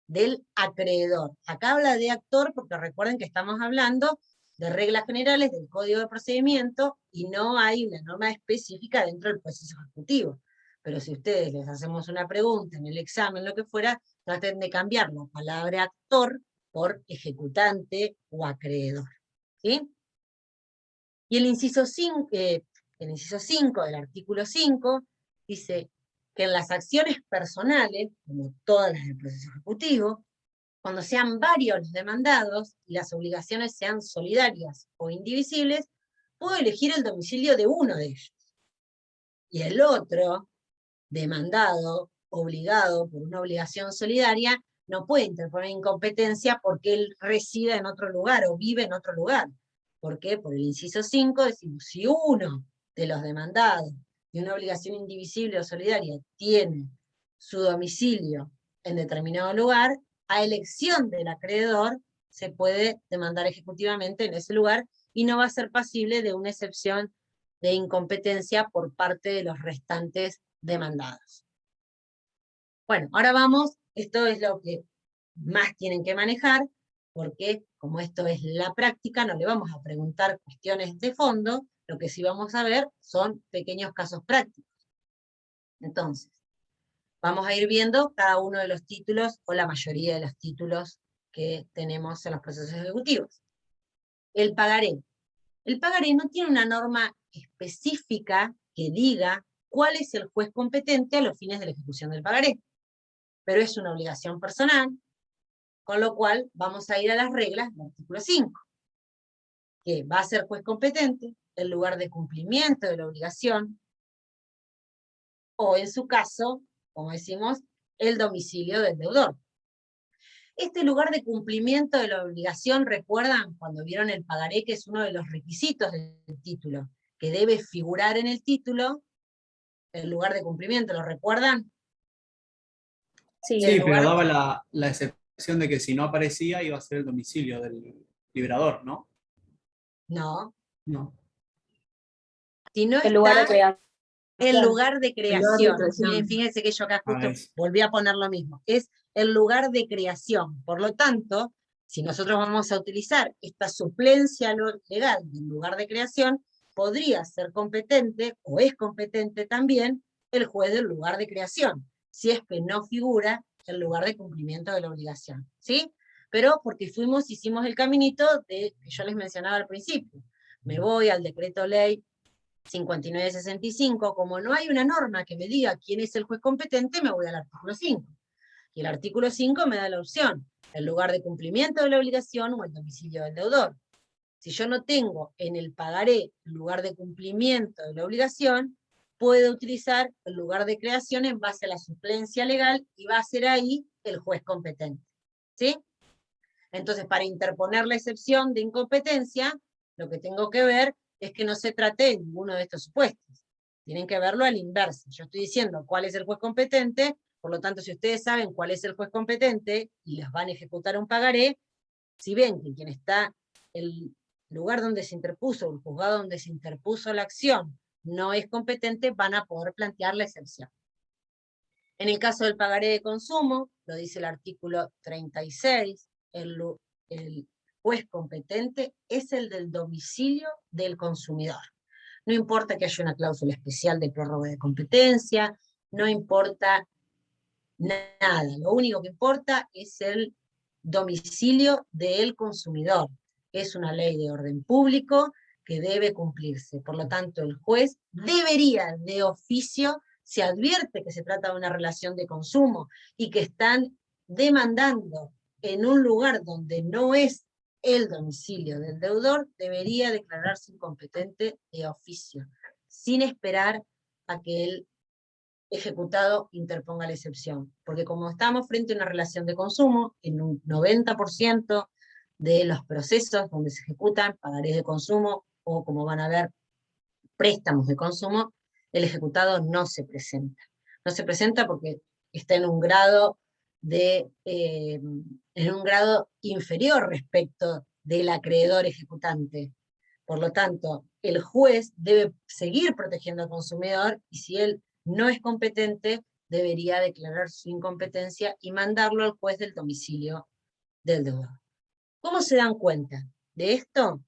S1: del acreedor. Acá habla de actor porque recuerden que estamos hablando de reglas generales del Código de Procedimiento y no hay una norma específica dentro del proceso ejecutivo. Pero si ustedes les hacemos una pregunta en el examen, lo que fuera, traten de cambiar la palabra actor por ejecutante o acreedor. ¿Sí? Y el inciso 5 del artículo 5 dice que en las acciones personales, como todas las del proceso ejecutivo, cuando sean varios los demandados y las obligaciones sean solidarias o indivisibles, puedo elegir el domicilio de uno de ellos. Y el otro, demandado, obligado por una obligación solidaria, no puede interponer incompetencia porque él reside en otro lugar o vive en otro lugar. ¿Por qué? Por el inciso 5 decimos, si uno de los demandados de una obligación indivisible o solidaria tiene su domicilio en determinado lugar, a elección del acreedor se puede demandar ejecutivamente en ese lugar y no va a ser pasible de una excepción de incompetencia por parte de los restantes demandados. Bueno, ahora vamos, esto es lo que más tienen que manejar, porque como esto es la práctica, no le vamos a preguntar cuestiones de fondo, lo que sí vamos a ver son pequeños casos prácticos. Entonces, vamos a ir viendo cada uno de los títulos, o la mayoría de los títulos que tenemos en los procesos ejecutivos. El pagaré. El pagaré no tiene una norma específica que diga cuál es el juez competente a los fines de la ejecución del pagaré, pero es una obligación personal, con lo cual vamos a ir a las reglas del artículo 5, que va a ser juez competente el lugar de cumplimiento de la obligación, o en su caso, como decimos, el domicilio del deudor. Este lugar de cumplimiento de la obligación, ¿recuerdan cuando vieron el pagaré, que es uno de los requisitos del título, que debe figurar en el título, el lugar de cumplimiento, ¿lo recuerdan?
S2: Sí,
S7: Sí, pero daba la excepción de que si no aparecía iba a ser el domicilio del liberador, ¿no?
S1: No.
S7: No.
S1: Si no
S2: el lugar de
S1: está
S2: creación.
S1: el lugar de creación.
S3: creación.
S1: Miren, fíjense que yo acá justo
S7: es.
S1: volví a poner lo mismo. Es el lugar de creación. Por lo tanto, si nosotros vamos a utilizar esta suplencia legal del lugar de creación, podría ser competente, o es competente también, el juez del lugar de creación, si es que no figura el lugar de cumplimiento de la obligación. ¿Sí? Pero porque hicimos el caminito que yo les mencionaba al principio. Me voy al decreto ley 5965, como no hay una norma que me diga quién es el juez competente, me voy al artículo 5. Y el artículo 5 me da la opción, el lugar de cumplimiento de la obligación o el domicilio del deudor. Si yo no tengo en el pagaré el lugar de cumplimiento de la obligación, puedo utilizar el lugar de creación en base a la suplencia legal y va a ser ahí el juez competente. ¿Sí? Entonces, para interponer la excepción de incompetencia, lo que tengo que ver es que no se trate de ninguno de estos supuestos. Tienen que verlo al inverso. Yo estoy diciendo cuál es el juez competente, por lo tanto, si ustedes saben cuál es el juez competente y les van a ejecutar un pagaré, si ven que quien está el lugar donde se interpuso, el juzgado donde se interpuso la acción, no es competente, van a poder plantear la excepción. En el caso del pagaré de consumo, lo dice el artículo 36, el juez competente es el del domicilio del consumidor. No importa que haya una cláusula especial de prórroga de competencia, no importa nada, lo único que importa es el domicilio del consumidor. Es una ley de orden público que debe cumplirse. Por lo tanto, el juez debería de oficio, si advierte que se trata de una relación de consumo y que están demandando en un lugar donde no es el domicilio del deudor, debería declararse incompetente de oficio, sin esperar a que el ejecutado interponga la excepción. Porque como estamos frente a una relación de consumo, en un 90% de los procesos donde se ejecutan pagarés de consumo, o como van a ver, préstamos de consumo, el ejecutado no se presenta. No se presenta porque está en un grado inferior respecto del acreedor ejecutante. Por lo tanto, el juez debe seguir protegiendo al consumidor, y si él no es competente, debería declarar su incompetencia y mandarlo al juez del domicilio del deudor. ¿Cómo se dan cuenta de esto?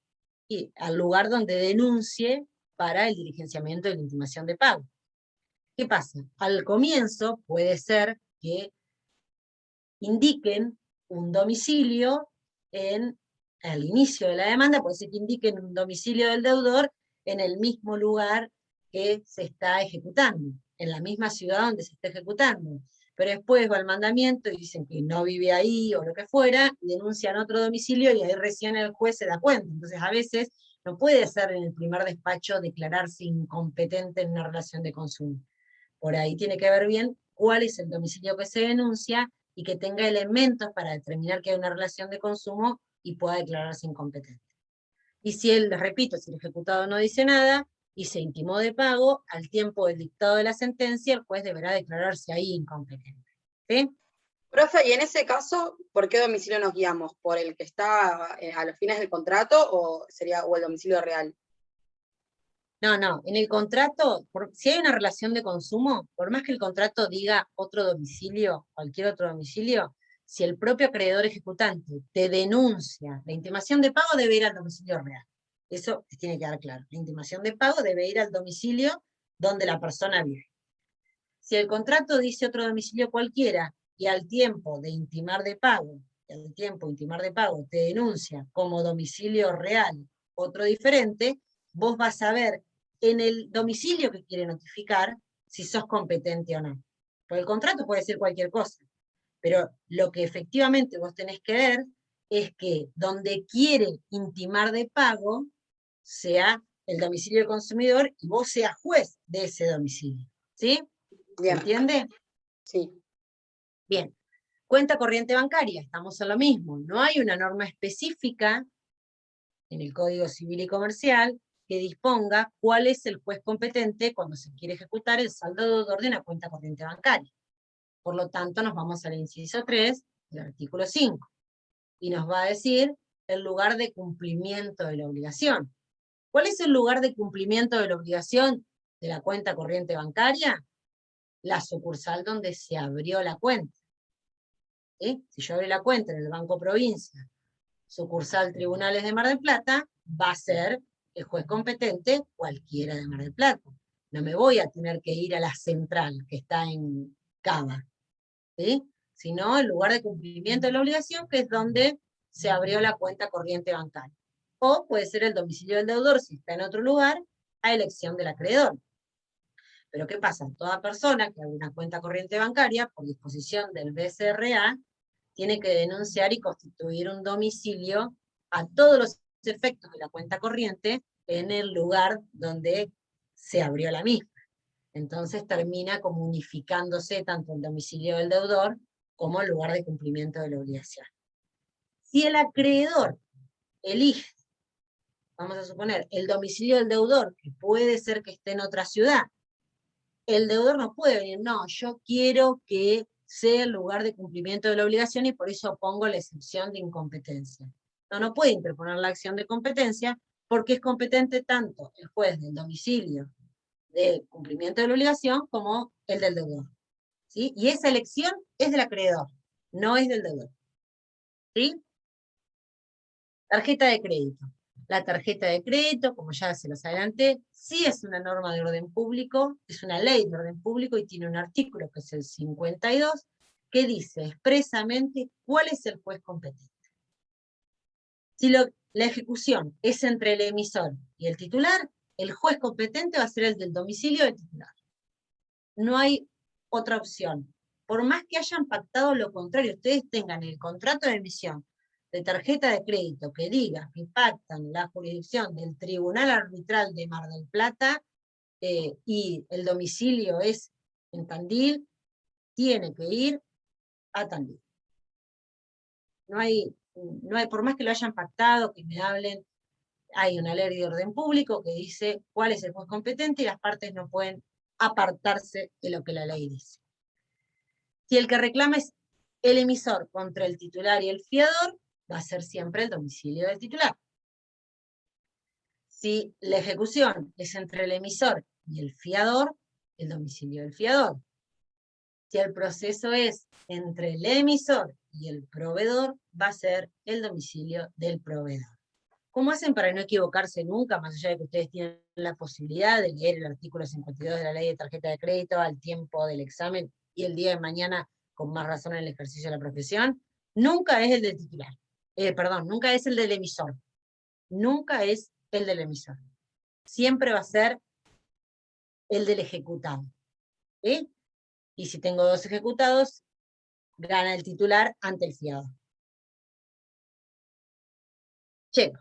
S1: y al lugar donde denuncie para el diligenciamiento de la intimación de pago. ¿Qué pasa? Al comienzo puede ser que indiquen un domicilio al inicio de la demanda, puede ser que indiquen un domicilio del deudor en el mismo lugar que se está ejecutando, en la misma ciudad donde se está ejecutando. Pero después va el mandamiento y dicen que no vive ahí o lo que fuera, y denuncian otro domicilio y ahí recién el juez se da cuenta. Entonces a veces no puede ser en el primer despacho declararse incompetente en una relación de consumo. Por ahí tiene que ver bien cuál es el domicilio que se denuncia y que tenga elementos para determinar que hay una relación de consumo y pueda declararse incompetente. Y si él, les repito, si el ejecutado no dice nada y se intimó de pago, al tiempo del dictado de la sentencia, el juez deberá declararse ahí incompetente. ¿Sí?
S6: Profe, y en ese caso, ¿por qué domicilio nos guiamos? ¿Por el que está a los fines del contrato o el domicilio real?
S1: No, en el contrato, si hay una relación de consumo, por más que el contrato diga otro domicilio, cualquier otro domicilio, si el propio acreedor ejecutante te denuncia, la intimación de pago debe ir al domicilio real. Eso te tiene que dar claro. La intimación de pago debe ir al domicilio donde la persona vive. Si el contrato dice otro domicilio cualquiera y al tiempo de intimar de pago, te denuncia como domicilio real otro diferente, vos vas a ver en el domicilio que quiere notificar si sos competente o no. Porque el contrato puede decir cualquier cosa, pero lo que efectivamente vos tenés que ver es que donde quiere intimar de pago sea el domicilio del consumidor y vos seas juez de ese domicilio. ¿Sí? ¿Se
S6: Bien,
S1: entiende?
S6: sí.
S1: Bien. Cuenta corriente bancaria, estamos en lo mismo. No hay una norma específica en el Código Civil y Comercial que disponga cuál es el juez competente cuando se quiere ejecutar el saldo deudor de una cuenta corriente bancaria. Por lo tanto, nos vamos al inciso 3 del artículo 5, y nos va a decir el lugar de cumplimiento de la obligación. ¿Cuál es el lugar de cumplimiento de la obligación de la cuenta corriente bancaria? La sucursal donde se abrió la cuenta. ¿Sí? Si yo abrí la cuenta en el Banco Provincia, sucursal Tribunales de Mar del Plata, va a ser el juez competente cualquiera de Mar del Plata. No me voy a tener que ir a la central que está en Cava, ¿sí? Sino el lugar de cumplimiento de la obligación, que es donde se abrió la cuenta corriente bancaria. O puede ser el domicilio del deudor, si está en otro lugar, a elección del acreedor. Pero ¿qué pasa? Toda persona que abre una cuenta corriente bancaria, por disposición del BCRA, tiene que denunciar y constituir un domicilio a todos los efectos de la cuenta corriente en el lugar donde se abrió la misma. Entonces termina como unificándose tanto el domicilio del deudor como el lugar de cumplimiento de la obligación. Si el acreedor elige, vamos a suponer, el domicilio del deudor, que puede ser que esté en otra ciudad, el deudor no puede venir, no, yo quiero que sea el lugar de cumplimiento de la obligación y por eso pongo la excepción de incompetencia. No puede interponer la acción de competencia porque es competente tanto el juez del domicilio de cumplimiento de la obligación como el del deudor. ¿Sí? Y esa elección es del acreedor, no es del deudor. ¿Sí? Tarjeta de crédito. La tarjeta de crédito, como ya se los adelanté, sí es una norma de orden público, es una ley de orden público y tiene un artículo, que es el 52, que dice expresamente cuál es el juez competente. Si la ejecución es entre el emisor y el titular, el juez competente va a ser el del domicilio del titular. No hay otra opción. Por más que hayan pactado lo contrario, ustedes tengan el contrato de emisión de tarjeta de crédito que diga que pactan la jurisdicción del Tribunal Arbitral de Mar del Plata y el domicilio es en Tandil, tiene que ir a Tandil. No hay, por más que lo hayan pactado, que me hablen, hay una ley de orden público que dice cuál es el juez competente y las partes no pueden apartarse de lo que la ley dice. Si el que reclama es el emisor contra el titular y el fiador, va a ser siempre el domicilio del titular. Si la ejecución es entre el emisor y el fiador, el domicilio del fiador. Si el proceso es entre el emisor y el proveedor, va a ser el domicilio del proveedor. ¿Cómo hacen para no equivocarse nunca, más allá de que ustedes tienen la posibilidad de leer el artículo 52 de la ley de tarjeta de crédito al tiempo del examen y el día de mañana con más razón en el ejercicio de la profesión? Nunca es el del titular. Perdón, nunca es el del emisor. Nunca es el del emisor. Siempre va a ser el del ejecutado. ¿Sí? Y si tengo 2 ejecutados, gana el titular ante el fiado. Checo.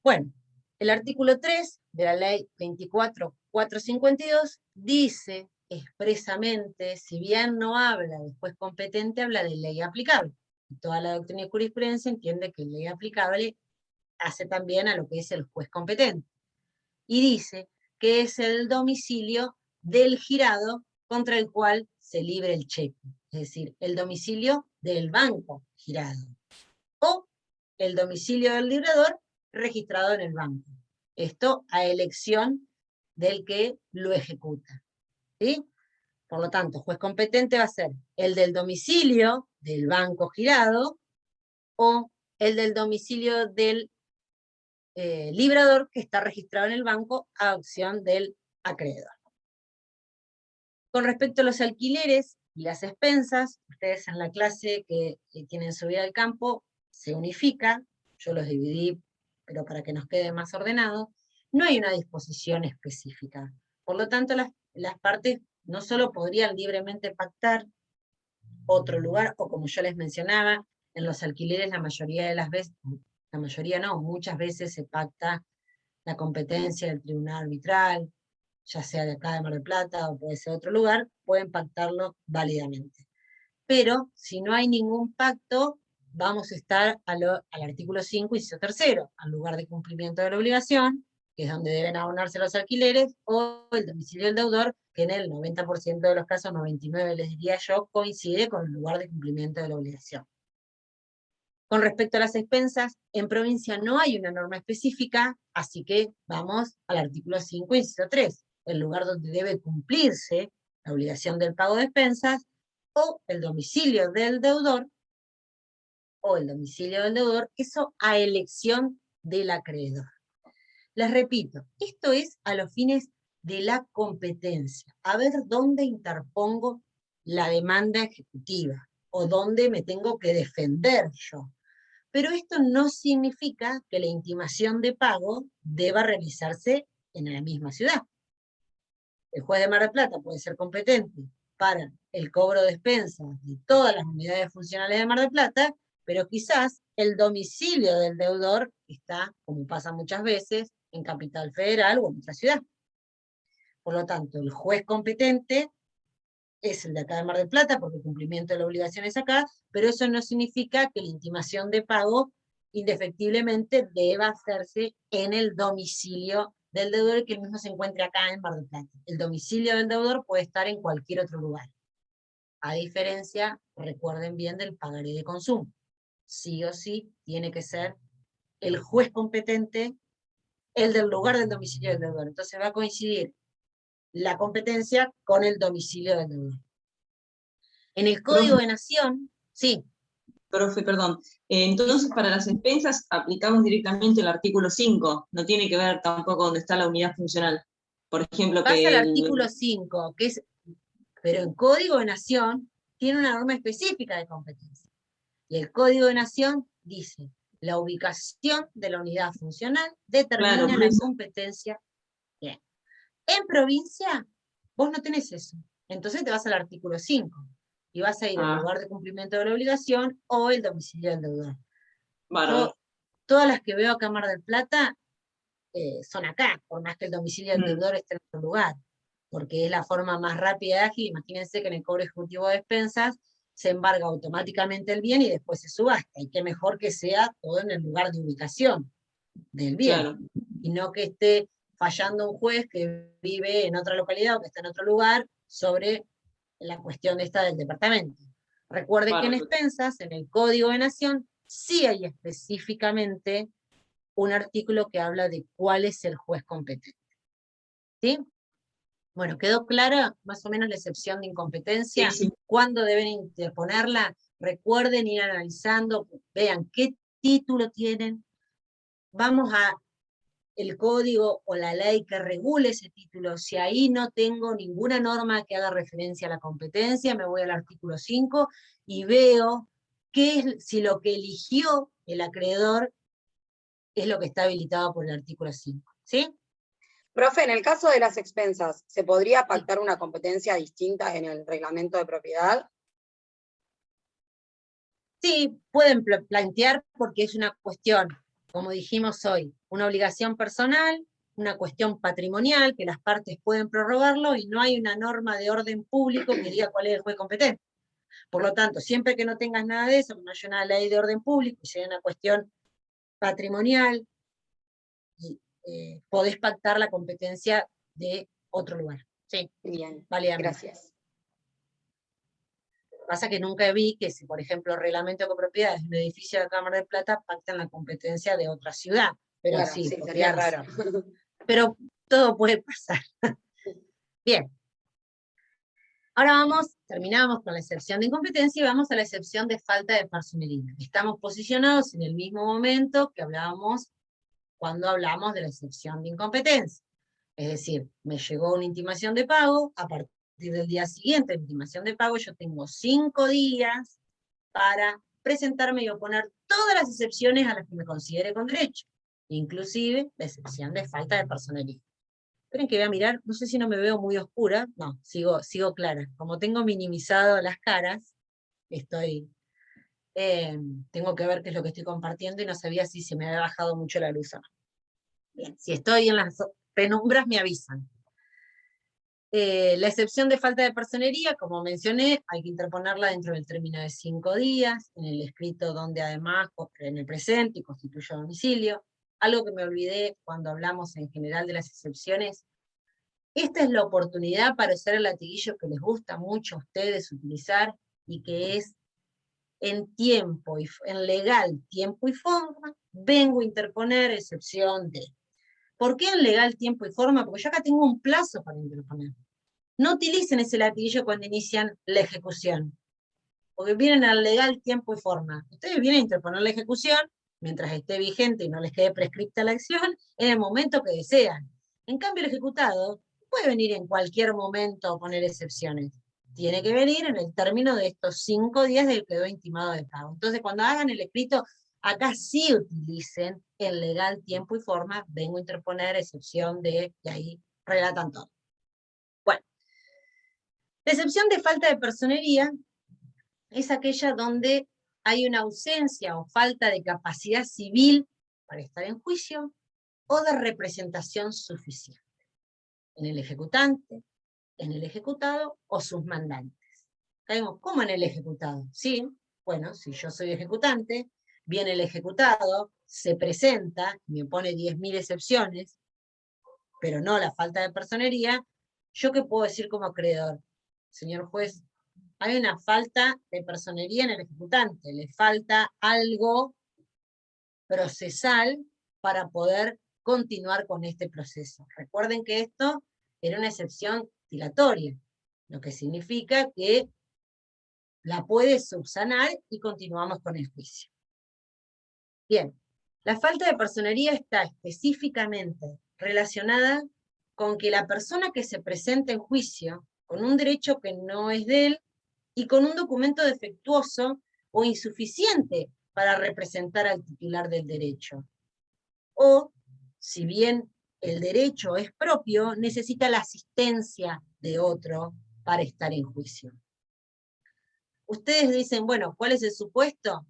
S1: Bueno, el artículo 3 de la ley 24.452 dice expresamente, si bien no habla de juez competente, habla de ley aplicable. Y toda la doctrina y jurisprudencia entiende que ley aplicable hace también a lo que es el juez competente. Y dice que es el domicilio del girado contra el cual se libre el cheque. Es decir, el domicilio del banco girado. O el domicilio del librador registrado en el banco. Esto a elección del que lo ejecuta. ¿Sí? Por lo tanto, juez competente va a ser el del domicilio del banco girado o el del domicilio del librador que está registrado en el banco a opción del acreedor. Con respecto a los alquileres y las expensas, ustedes en la clase que tienen subida al campo se unifica, yo los dividí, pero para que nos quede más ordenado, no hay una disposición específica. Por lo tanto, las partes no solo podrían libremente pactar otro lugar, o como yo les mencionaba, en los alquileres la mayoría de las veces, la mayoría no, muchas veces se pacta la competencia del tribunal arbitral, ya sea de acá de Mar del Plata o puede ser otro lugar, pueden pactarlo válidamente. Pero si no hay ningún pacto, vamos a estar al artículo 5, inciso tercero, al lugar de cumplimiento de la obligación, que es donde deben abonarse los alquileres, o el domicilio del deudor, que en el 90% de los casos, 99 les diría yo, coincide con el lugar de cumplimiento de la obligación. Con respecto a las expensas, en provincia no hay una norma específica, así que vamos al artículo 5, inciso 3, el lugar donde debe cumplirse la obligación del pago de expensas, o el domicilio del deudor, eso a elección del acreedor. Les repito, esto es a los fines de la competencia, a ver dónde interpongo la demanda ejecutiva, o dónde me tengo que defender yo. Pero esto no significa que la intimación de pago deba realizarse en la misma ciudad. El juez de Mar del Plata puede ser competente para el cobro de expensas de todas las unidades funcionales de Mar del Plata, pero quizás el domicilio del deudor está, como pasa muchas veces, en Capital Federal o en otra ciudad. Por lo tanto, el juez competente es el de acá de Mar del Plata, porque el cumplimiento de la obligación es acá, pero eso no significa que la intimación de pago indefectiblemente deba hacerse en el domicilio del deudor y que el mismo se encuentre acá en Mar del Plata. El domicilio del deudor puede estar en cualquier otro lugar. A diferencia, recuerden bien, del pagaré de consumo. Sí o sí tiene que ser el juez competente el del lugar del domicilio del deudor. Entonces va a coincidir la competencia con el domicilio del deudor. En el Código de Nación, sí.
S3: Profe, perdón. Entonces, para las expensas aplicamos directamente el artículo 5. No tiene que ver tampoco dónde está la unidad funcional. Por ejemplo,
S1: Pasa
S3: que
S1: al artículo 5, que es, pero en Código de Nación tiene una norma específica de competencia. Y el Código de Nación dice, la ubicación de la unidad funcional determina
S3: Claro,
S1: la competencia. Bien. En provincia, vos no tenés eso. Entonces te vas al artículo 5. Y vas a ir al lugar de cumplimiento de la obligación o el domicilio del deudor. Yo, todas las que veo acá en Mar del Plata son acá, por más que el domicilio del deudor esté en otro lugar, porque es la forma más rápida y ágil. Imagínense que en el cobro ejecutivo de expensas se embarga automáticamente el bien y después se subasta, y qué mejor que sea todo en el lugar de ubicación del bien, claro. Y no que esté fallando un juez que vive en otra localidad o que está en otro lugar sobre la cuestión esta del departamento. Recuerde que en expensas, en el Código de Nación, sí hay específicamente un artículo que habla de cuál es el juez competente. ¿Sí? Bueno, ¿quedó clara más o menos la excepción de incompetencia? Sí, sí. ¿Cuándo deben interponerla? Recuerden ir analizando, vean qué título tienen, vamos a el código o la ley que regule ese título. Si ahí no tengo ninguna norma que haga referencia a la competencia, me voy al artículo 5 y veo si lo que eligió el acreedor es lo que está habilitado por el artículo 5. ¿Sí?
S6: Profe, en el caso de las expensas, ¿se podría pactar una competencia distinta en el reglamento de propiedad?
S1: Sí, pueden plantear porque es una cuestión, como dijimos hoy, una obligación personal, una cuestión patrimonial, que las partes pueden prorrogarlo y no hay una norma de orden público que diga cuál es el juez competente. Por lo tanto, siempre que no tengas nada de eso, que no haya una ley de orden público y sea una cuestión patrimonial, podés pactar la competencia de otro lugar. Sí,
S6: Bien,
S1: válidamente.
S6: gracias.
S1: Pasa que nunca vi que si, por ejemplo, reglamento de copropiedades de un edificio de Cámara de Plata pactan la competencia de otra ciudad. Pero
S6: Claro,
S1: sí,
S6: sí,
S1: podría
S6: sería raro.
S1: pasar. Pero todo puede pasar. Bien. Ahora terminamos con la excepción de incompetencia y vamos a la excepción de falta de personería. Estamos posicionados en el mismo momento que hablábamos cuando hablamos de la excepción de incompetencia. Es decir, me llegó una intimación de pago, a partir del día siguiente de la intimación de pago, yo tengo 5 días para presentarme y oponer todas las excepciones a las que me considere con derecho, inclusive la excepción de falta de personería. Esperen que voy a mirar, no sé si no me veo muy oscura, no, sigo clara. Como tengo minimizado las caras, tengo que ver qué es lo que estoy compartiendo y no sabía si se me había bajado mucho la luz o no. Bien, si estoy en las penumbras me avisan. La excepción de falta de personería, como mencioné, hay que interponerla dentro del término de 5 días, en el escrito donde además, en el presente, y constituye domicilio. Algo que me olvidé cuando hablamos en general de las excepciones, esta es la oportunidad para usar el latiguillo que les gusta mucho a ustedes utilizar, y que es en legal tiempo y forma, vengo a interponer excepción de. ¿Por qué en legal tiempo y forma? Porque yo acá tengo un plazo para interponer. No utilicen ese latiguillo cuando inician la ejecución, porque vienen al legal tiempo y forma. Ustedes vienen a interponer la ejecución, mientras esté vigente y no les quede prescripta la acción, en el momento que desean. En cambio, el ejecutado puede venir en cualquier momento a poner excepciones. Tiene que venir en el término de estos 5 días del que quedó intimado de pago. Entonces, cuando hagan el escrito, acá sí utilicen el legal tiempo y forma, vengo a interponer excepción de, y ahí relatan todo. Bueno, la excepción de falta de personería es aquella donde hay una ausencia o falta de capacidad civil para estar en juicio o de representación suficiente en el ejecutante, en el ejecutado o sus mandantes. Caemos, ¿cómo en el ejecutado? Sí, bueno, si yo soy ejecutante, viene el ejecutado, se presenta, me pone 10.000 excepciones, pero no la falta de personería, ¿yo qué puedo decir como acreedor? Señor juez, hay una falta de personería en el ejecutante, le falta algo procesal para poder continuar con este proceso. Recuerden que esto era una excepción dilatoria, lo que significa que la puede subsanar y continuamos con el juicio. Bien, la falta de personería está específicamente relacionada con que la persona que se presenta en juicio, con un derecho que no es de él, y con un documento defectuoso o insuficiente para representar al titular del derecho. O, si bien el derecho es propio, necesita la asistencia de otro para estar en juicio. Ustedes dicen, bueno, ¿cuál es el supuesto?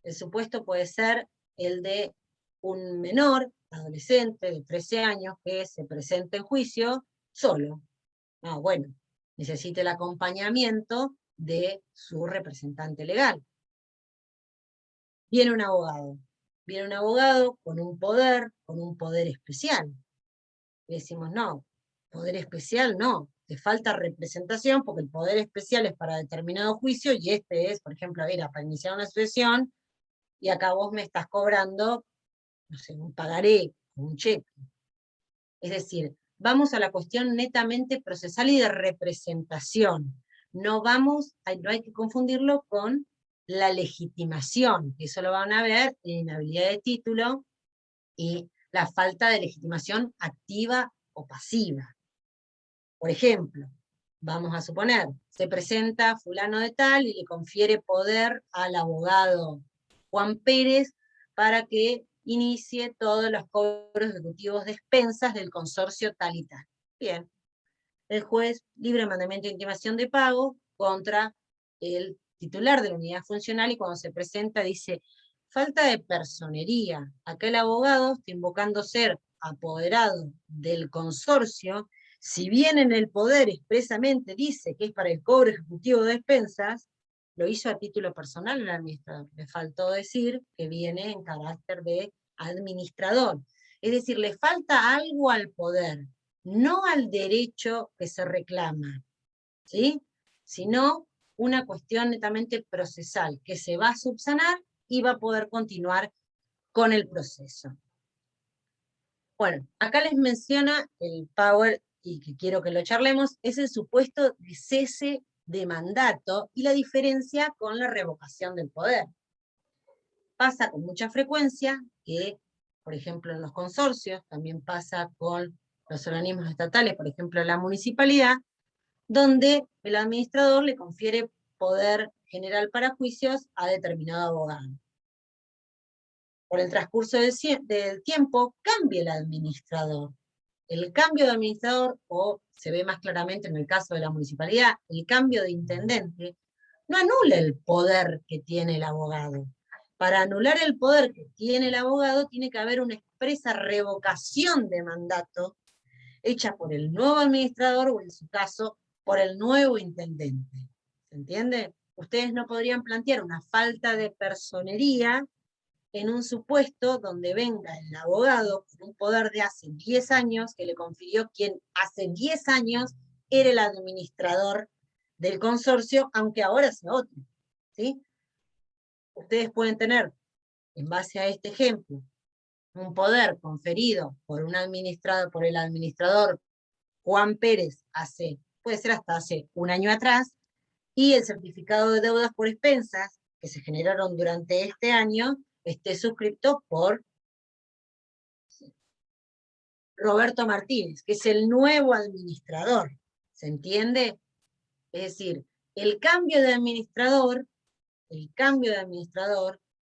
S1: El supuesto puede ser el de un menor, adolescente de 13 años, que se presenta en juicio solo. Ah, bueno, necesita el acompañamiento de su representante legal. Viene un abogado con un poder especial. Y decimos, no, poder especial no, te falta representación porque el poder especial es para determinado juicio y este es, por ejemplo, era para iniciar una sucesión y acá vos me estás cobrando, no sé, un pagaré, un cheque. Es decir, vamos a la cuestión netamente procesal y de representación. No hay que confundirlo con la legitimación, que eso lo van a ver en inhabilidad de título, y la falta de legitimación activa o pasiva. Por ejemplo, vamos a suponer, se presenta fulano de tal y le confiere poder al abogado Juan Pérez para que inicie todos los cobros ejecutivos de expensas del consorcio tal y tal. Bien. El juez libre mandamiento de intimación de pago contra el titular de la unidad funcional, y cuando se presenta dice, falta de personería. Acá el abogado está invocando ser apoderado del consorcio, si bien en el poder expresamente dice que es para el cobro ejecutivo de expensas, lo hizo a título personal el administrador. Le faltó decir que viene en carácter de administrador. Es decir, le falta algo al poder, no al derecho que se reclama, ¿sí? Sino una cuestión netamente procesal, que se va a subsanar y va a poder continuar con el proceso. Bueno, acá les menciona el power, y que quiero que lo charlemos, es el supuesto de cese de mandato y la diferencia con la revocación del poder. Pasa con mucha frecuencia que, por ejemplo, en los consorcios, también pasa con los organismos estatales, por ejemplo, la municipalidad, donde el administrador le confiere poder general para juicios a determinado abogado. Por el transcurso del tiempo, cambia el administrador. El cambio de administrador, o se ve más claramente en el caso de la municipalidad, el cambio de intendente, no anula el poder que tiene el abogado. Para anular el poder que tiene el abogado, tiene que haber una expresa revocación de mandato hecha por el nuevo administrador, o en su caso, por el nuevo intendente. ¿Se entiende? Ustedes no podrían plantear una falta de personería en un supuesto donde venga el abogado con un poder de hace 10 años, que le confirió quien hace 10 años era el administrador del consorcio, aunque ahora sea otro, ¿sí? Ustedes pueden tener, en base a este ejemplo, un poder conferido por el administrador Juan Pérez puede ser hasta hace un año atrás, y el certificado de deudas por expensas que se generaron durante este año esté suscrito por Roberto Martínez, que es el nuevo administrador. ¿Se entiende? Es decir, el cambio de administrador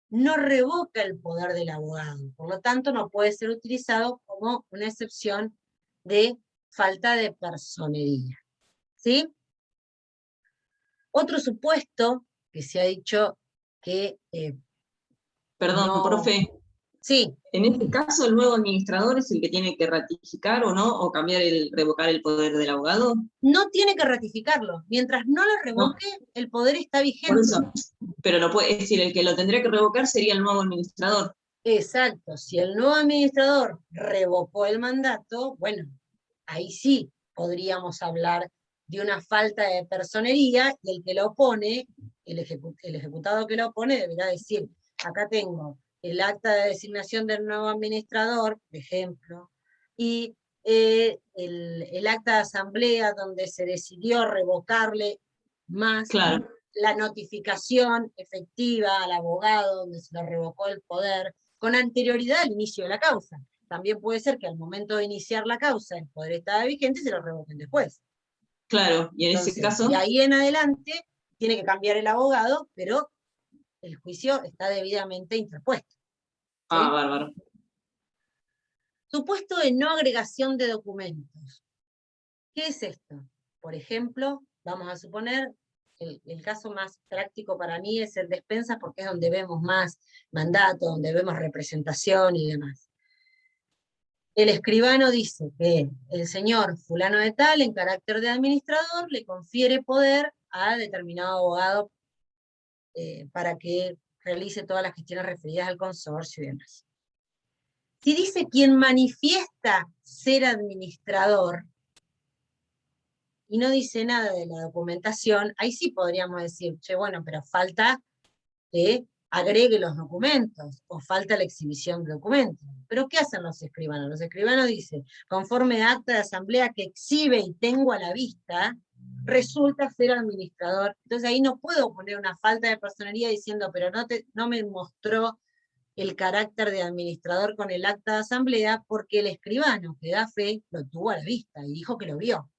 S1: no revoca el poder del abogado, por lo tanto no puede ser utilizado como una excepción de falta de personería. ¿Sí? Otro supuesto que se ha dicho que...
S3: Perdón,
S1: no...
S3: profe.
S1: Sí.
S3: En este caso, ¿el nuevo administrador es el que tiene que ratificar o no, o revocar el poder del abogado?
S1: No tiene que ratificarlo. Mientras no lo revoque, el poder está vigente.
S3: Por eso, pero no puede, es decir, el que lo tendría que revocar sería el nuevo administrador.
S1: Exacto. Si el nuevo administrador revocó el mandato, bueno, ahí sí podríamos hablar de una falta de personería, y el que lo opone, el ejecutado que lo opone, deberá decir, acá tengo el acta de designación del nuevo administrador, por ejemplo, y el acta de asamblea donde se decidió revocarle más
S3: Claro.
S1: la notificación efectiva al abogado donde se le revocó el poder con anterioridad al inicio de la causa. También puede ser que al momento de iniciar la causa el poder estaba vigente y se lo revoquen después.
S3: Claro, y en
S1: Entonces,
S3: ese caso...
S1: de ahí en adelante tiene que cambiar el abogado, pero el juicio está debidamente interpuesto. ¿Sí?
S3: Ah, bárbaro.
S1: Supuesto de no agregación de documentos. ¿Qué es esto? Por ejemplo, vamos a suponer, el caso más práctico para mí es el de expensas, porque es donde vemos más mandato, donde vemos representación y demás. El escribano dice que el señor fulano de tal, en carácter de administrador, le confiere poder a determinado abogado para que realice todas las gestiones referidas al consorcio y demás. Si dice quien manifiesta ser administrador, y no dice nada de la documentación, ahí sí podríamos decir, che, bueno, pero falta que agregue los documentos, o falta la exhibición de documentos. Pero ¿qué hacen los escribanos? Los escribanos dicen, conforme a acta de asamblea que exhibe y tengo a la vista, resulta ser administrador. Entonces ahí no puedo poner una falta de personería diciendo, pero no me mostró el carácter de administrador con el acta de asamblea, porque el escribano que da fe lo tuvo a la vista y dijo que lo vio.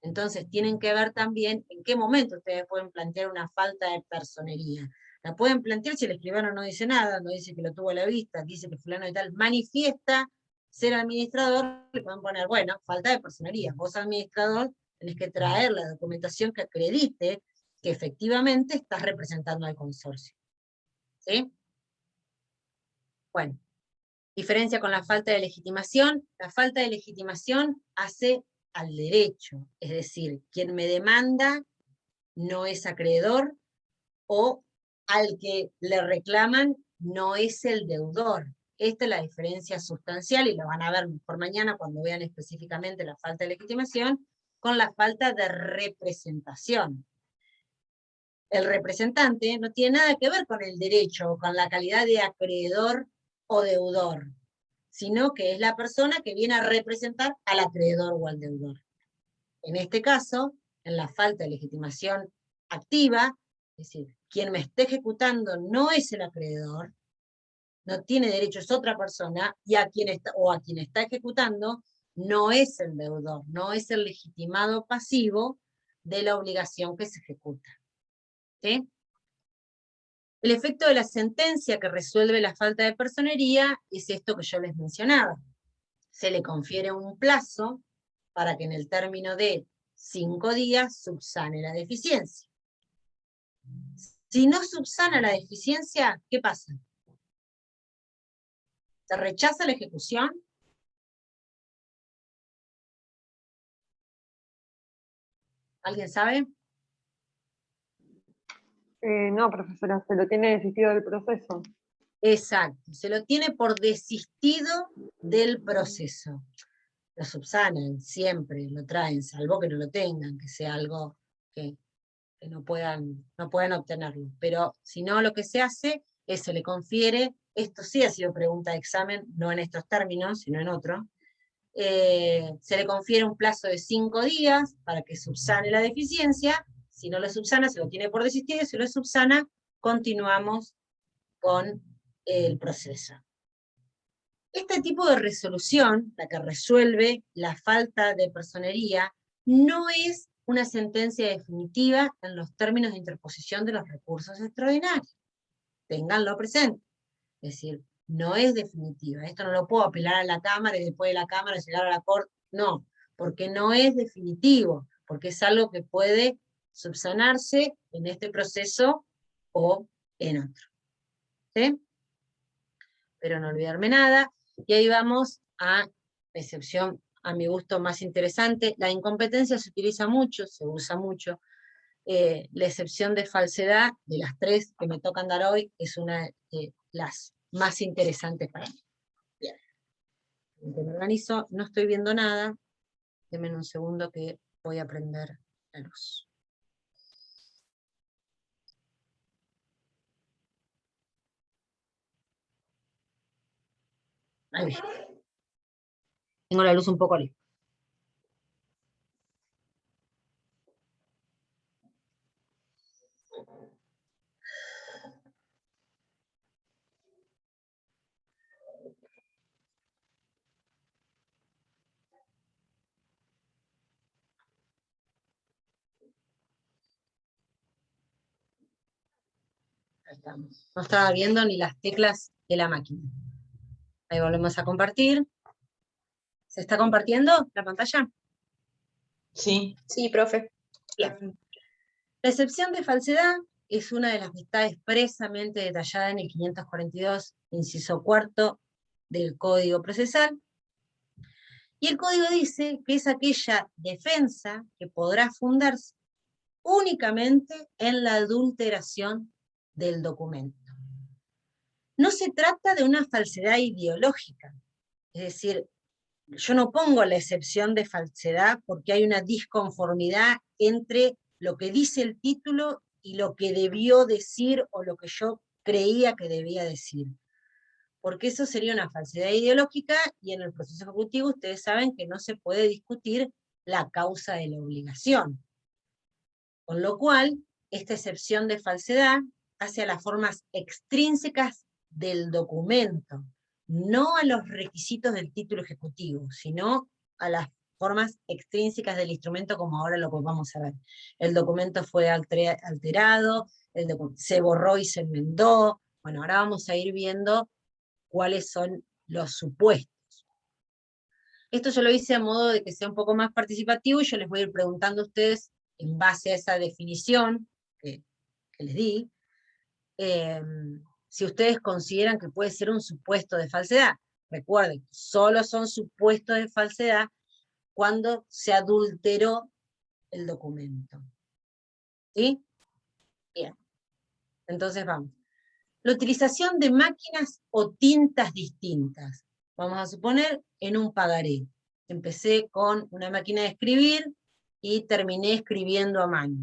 S1: Entonces tienen que ver también en qué momento ustedes pueden plantear una falta de personería. La pueden plantear si el escribano no dice nada, no dice que lo tuvo a la vista, dice que fulano y tal manifiesta ser administrador, le pueden poner, bueno, falta de personería. Vos, administrador, tenés que traer la documentación que acredite que efectivamente estás representando al consorcio. ¿Sí? Bueno, diferencia con la falta de legitimación. La falta de legitimación hace al derecho, es decir, quien me demanda no es acreedor, o al que le reclaman no es el deudor. Esta es la diferencia sustancial, y la van a ver por mañana cuando vean específicamente la falta de legitimación, con la falta de representación. El representante no tiene nada que ver con el derecho, o con la calidad de acreedor o deudor, sino que es la persona que viene a representar al acreedor o al deudor. En este caso, en la falta de legitimación activa, es decir, quien me está ejecutando no es el acreedor, no tiene derecho, es otra persona, y a quien está ejecutando no es el deudor, no es el legitimado pasivo de la obligación que se ejecuta. ¿Sí? El efecto de la sentencia que resuelve la falta de personería es esto que yo les mencionaba. Se le confiere un plazo para que en el término de 5 días subsane la deficiencia. Si no subsana la deficiencia, ¿qué pasa? ¿Se rechaza la ejecución? ¿Alguien sabe?
S8: No, profesora, se lo tiene desistido del proceso.
S1: Exacto, se lo tiene por desistido del proceso. Lo subsanan, siempre lo traen, salvo que no lo tengan, que sea algo que no puedan obtenerlo. Pero si no, lo que se hace es se le confiere, esto sí ha sido pregunta de examen, no en estos términos, sino en otro, se le confiere un plazo de 5 días para que subsane la deficiencia. Si no lo subsana, se lo tiene por desistido, si lo subsana, continuamos con el proceso. Este tipo de resolución, la que resuelve la falta de personería, no es una sentencia definitiva en los términos de interposición de los recursos extraordinarios. Ténganlo presente. Es decir, no es definitiva. Esto no lo puedo apelar a la Cámara y después de la Cámara llegar a la Corte. No, porque no es definitivo, porque es algo que puede subsanarse en este proceso o en otro. ¿Sí? Pero no olvidarme nada. Y ahí vamos a la excepción, a mi gusto, más interesante. La incompetencia se utiliza mucho, se usa mucho. La excepción de falsedad, de las 3 que me tocan dar hoy, es una de las más interesantes para mí. Bien. Me organizo, no estoy viendo nada. Denme un segundo que voy a prender la luz. Ahí bien. Tengo la luz un poco lejos. Ahí estamos. No estaba viendo ni las teclas de la máquina. Ahí volvemos a compartir. ¿Se está compartiendo la pantalla?
S3: Sí.
S6: Sí, profe.
S1: Bien. La excepción de falsedad es una de las que está expresamente detallada en el 542, inciso 4 del Código Procesal. Y el Código dice que es aquella defensa que podrá fundarse únicamente en la adulteración del documento. No se trata de una falsedad ideológica, es decir, yo no pongo la excepción de falsedad porque hay una disconformidad entre lo que dice el título y lo que debió decir o lo que yo creía que debía decir. Porque eso sería una falsedad ideológica, y en el proceso ejecutivo ustedes saben que no se puede discutir la causa de la obligación. Con lo cual, esta excepción de falsedad hace a las formas extrínsecas del documento, no a los requisitos del título ejecutivo, sino a las formas extrínsecas del instrumento, como ahora lo vamos a ver. El documento fue alterado, se borró y se enmendó. Bueno, ahora vamos a ir viendo cuáles son los supuestos. Esto yo lo hice a modo de que sea un poco más participativo, y yo les voy a ir preguntando a ustedes, en base a esa definición que les di, si ustedes consideran que puede ser un supuesto de falsedad. Recuerden, solo son supuestos de falsedad cuando se adulteró el documento. ¿Sí? Bien. Entonces vamos. La utilización de máquinas o tintas distintas. Vamos a suponer en un pagaré. Empecé con una máquina de escribir y terminé escribiendo a mano.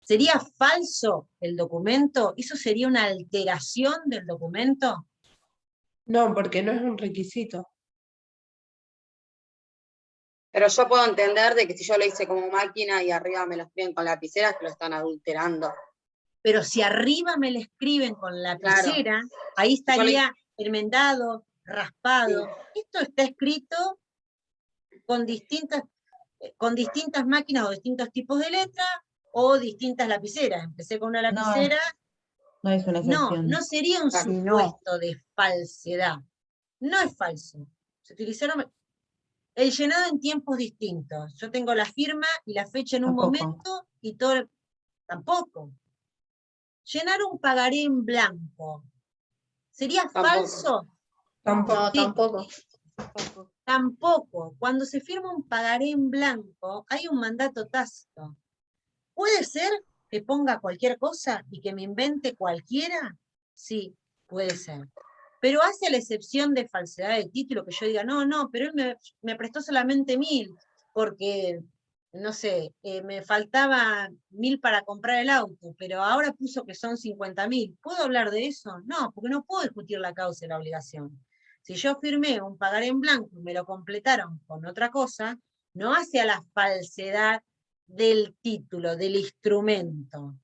S1: ¿Sería falso el documento? ¿Eso sería una alteración del documento?
S5: No, porque no es un requisito.
S6: Pero yo puedo entender de que si yo lo hice como máquina y arriba me lo escriben con lapiceras, que lo están adulterando.
S1: Pero si arriba me lo escriben con lapicera,
S6: Claro.
S1: ahí estaría enmendado, raspado.
S6: Sí.
S1: Esto está escrito con distintas máquinas o distintos tipos de letra o distintas lapiceras. Empecé con una lapicera.
S9: No es una excepción.
S1: No sería un supuesto de falsedad. No es falso. Se utilizaron el llenado en tiempos distintos. Yo tengo la firma y la fecha en un momento y todo. Tampoco. Llenar un pagaré en blanco. ¿Sería falso?
S5: Tampoco.
S2: No,
S1: Sí.
S2: tampoco.
S1: Tampoco. Cuando se firma un pagaré en blanco, hay un mandato tácito. ¿Puede ser que ponga cualquier cosa y que me invente cualquiera? Sí, puede ser. Pero hace la excepción de falsedad de título, que yo diga, no, pero él me prestó solamente 1.000, porque, no sé, me faltaba 1.000 para comprar el auto, pero ahora puso que son 50.000. ¿Puedo hablar de eso? No, porque no puedo discutir la causa y la obligación. Si yo firmé un pagaré en blanco y me lo completaron con otra cosa, no hace a la falsedad del título, del instrumento.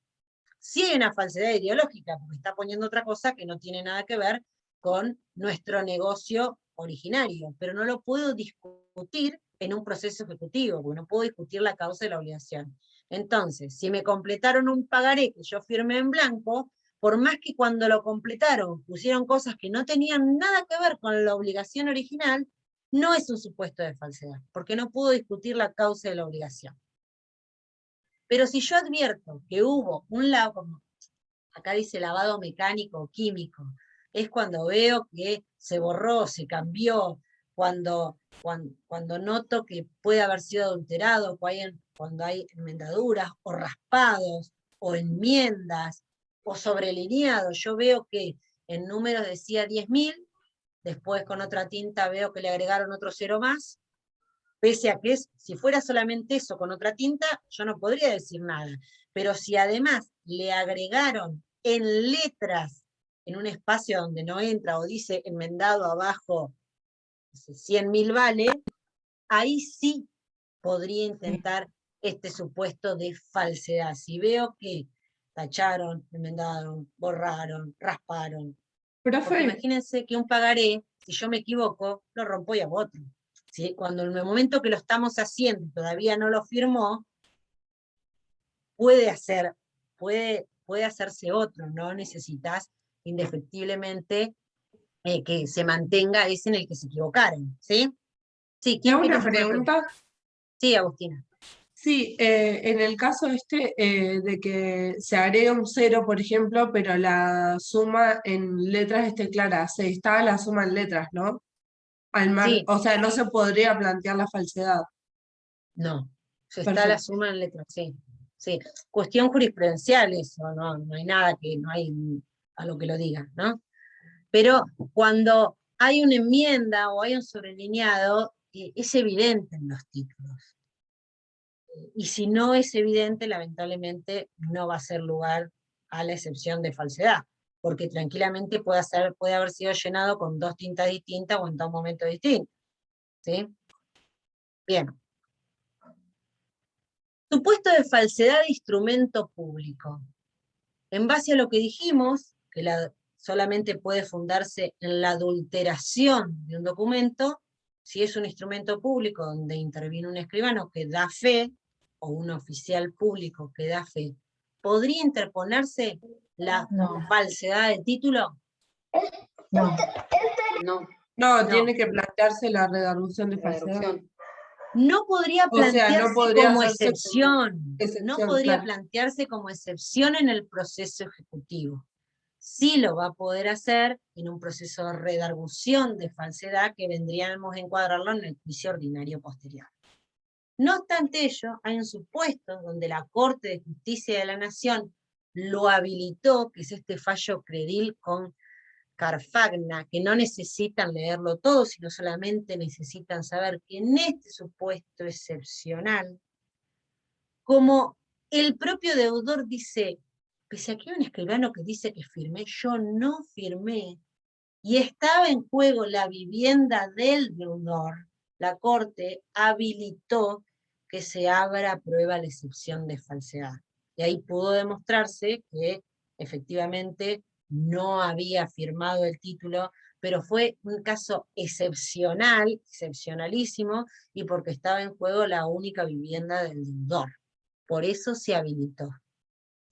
S1: Sí hay una falsedad ideológica, porque está poniendo otra cosa que no tiene nada que ver con nuestro negocio originario, pero no lo puedo discutir en un proceso ejecutivo, porque no puedo discutir la causa de la obligación. Entonces, si me completaron un pagaré que yo firmé en blanco, por más que cuando lo completaron pusieron cosas que no tenían nada que ver con la obligación original, no es un supuesto de falsedad, porque no puedo discutir la causa de la obligación. Pero si yo advierto que hubo un lavado, acá dice lavado mecánico o químico, es cuando veo que se borró, se cambió, cuando noto que puede haber sido adulterado, cuando hay enmendaduras, o raspados, o enmiendas, o sobrelineados. Yo veo que en números decía 10.000, después con otra tinta veo que le agregaron otro 0 más, pese a que si fuera solamente eso con otra tinta, yo no podría decir nada. Pero si además le agregaron en letras, en un espacio donde no entra, o dice enmendado abajo, 100.000 vale, ahí sí podría intentar este supuesto de falsedad. Si veo que tacharon, enmendaron, borraron, rasparon. Porque
S5: Profe,
S1: imagínense que un pagaré, si yo me equivoco, lo rompo y hago otro. ¿Sí? Cuando en el momento que lo estamos haciendo y todavía no lo firmó, puede hacerse otro, no necesitas indefectiblemente que se mantenga ese en el que se equivocaron, ¿sí? Sí,
S5: ¿te hago
S1: tiene
S5: una pregunta?
S1: Sí, Agustina.
S5: Sí, en el caso de que se agrega un 0, por ejemplo, pero la suma en letras esté clara, se está la suma en letras, ¿no?
S1: Sí.
S5: O sea, no se podría plantear la falsedad.
S1: No, se está
S5: Perfecto.
S1: la suma en letras, sí. Sí, cuestión jurisprudencial eso, no hay nada no hay a lo que lo diga, ¿no? Pero cuando hay una enmienda o hay un sobrelineado, es evidente en los títulos. Y si no es evidente, lamentablemente no va a ser lugar a la excepción de falsedad, porque tranquilamente puede haber sido llenado con 2 tintas distintas o en 2 momentos distintos. ¿Sí? Bien. Supuesto de falsedad de instrumento público. En base a lo que dijimos, que solamente puede fundarse en la adulteración de un documento, si es un instrumento público donde interviene un escribano que da fe, o un oficial público que da fe, ¿podría interponerse la falsedad del título?
S9: No.
S6: No,
S5: No, tiene que plantearse la redargución de
S6: la
S5: falsedad.
S6: deducción.
S1: No podría
S5: O sea,
S1: plantearse
S5: no podría
S1: como
S5: hacerse como
S1: excepción.
S5: excepción,
S1: No podría
S5: claro.
S1: plantearse como excepción en el proceso ejecutivo. Sí lo va a poder hacer en un proceso de redargución de falsedad que vendríamos a encuadrarlo en el juicio ordinario posterior. No obstante ello, hay un supuesto donde la Corte de Justicia de la Nación lo habilitó, que es este fallo Credil con Carfagna, que no necesitan leerlo todo, sino solamente necesitan saber que en este supuesto excepcional, como el propio deudor dice, pese a que hay un escribano que dice que firmé, yo no firmé, y estaba en juego la vivienda del deudor, la Corte habilitó que se abra prueba la excepción de falsedad. Y ahí pudo demostrarse que efectivamente no había firmado el título, pero fue un caso excepcional, excepcionalísimo, y porque estaba en juego la única vivienda del deudor. Por eso se habilitó.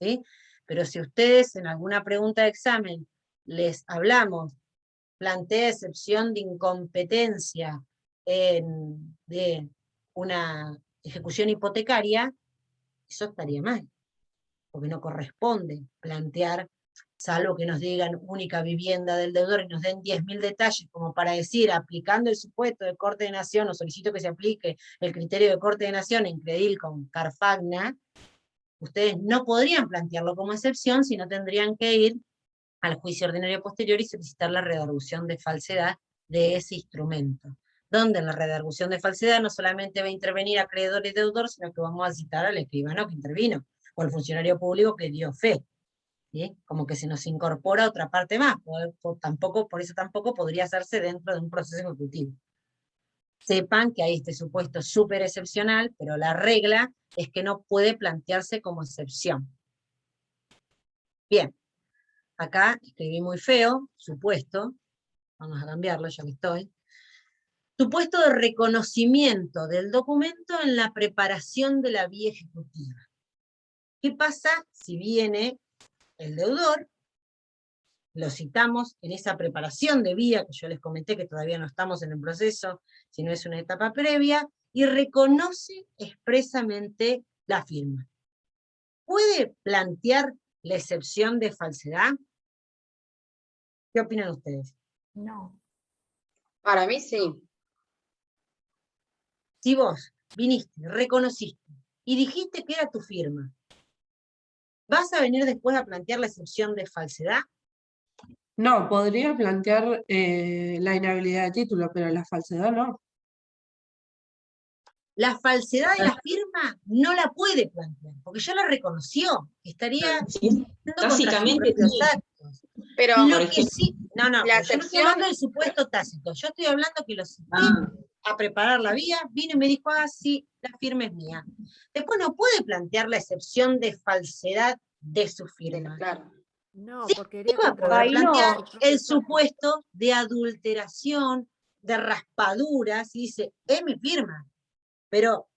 S1: ¿Sí? Pero si ustedes en alguna pregunta de examen les hablamos, plantea excepción de incompetencia de una ejecución hipotecaria, eso estaría mal, porque no corresponde plantear, salvo que nos digan única vivienda del deudor y nos den 10.000 detalles, como para decir, aplicando el supuesto de Corte de Nación, o solicito que se aplique el criterio de Corte de Nación en Credil con Carfagna, ustedes no podrían plantearlo como excepción, sino tendrían que ir al juicio ordinario posterior y solicitar la redargución de falsedad de ese instrumento, donde en la redargución de falsedad no solamente va a intervenir acreedor y deudor, sino que vamos a citar al escribano que intervino, o al funcionario público que dio fe, ¿sí? Como que se nos incorpora otra parte más, por eso tampoco podría hacerse dentro de un proceso ejecutivo. Sepan que hay este supuesto súper excepcional, pero la regla es que no puede plantearse como excepción. Bien. Acá escribí muy feo, supuesto, vamos a cambiarlo ya que estoy. Supuesto de reconocimiento del documento en la preparación de la vía ejecutiva. ¿Qué pasa si viene el deudor? Lo citamos en esa preparación de vía, que yo les comenté que todavía no estamos en el proceso, sino es una etapa previa, y reconoce expresamente la firma. ¿Puede plantear la excepción de falsedad? ¿Qué opinan ustedes?
S2: No.
S6: Para mí sí.
S1: Si vos viniste, reconociste y dijiste que era tu firma, ¿vas a venir después a plantear la excepción de falsedad?
S5: No, podría plantear la inhabilidad de título, pero la falsedad no.
S1: La falsedad de la firma no la puede plantear, porque ya la reconoció, estaría
S3: Sí,
S1: contra sus
S3: básicamente
S1: propios
S3: sí.
S1: actos.
S6: Pero
S1: Lo
S3: por
S1: que
S3: ejemplo,
S1: sí, no,
S6: la
S1: yo no estoy
S6: excepción,
S1: hablando del supuesto tácito, yo estoy hablando que lo cité
S3: Ah,
S1: a preparar la vía, vino y me dijo, ah, sí, la firma es mía. Después no puede plantear la excepción de falsedad de su firma.
S6: claro.
S10: No,
S1: Sí,
S10: porque
S1: sí
S10: iría
S1: va a
S10: contra
S1: poder
S2: Ahí
S1: plantear
S2: no.
S1: el supuesto de adulteración, de raspaduras, y dice, es mi firma, pero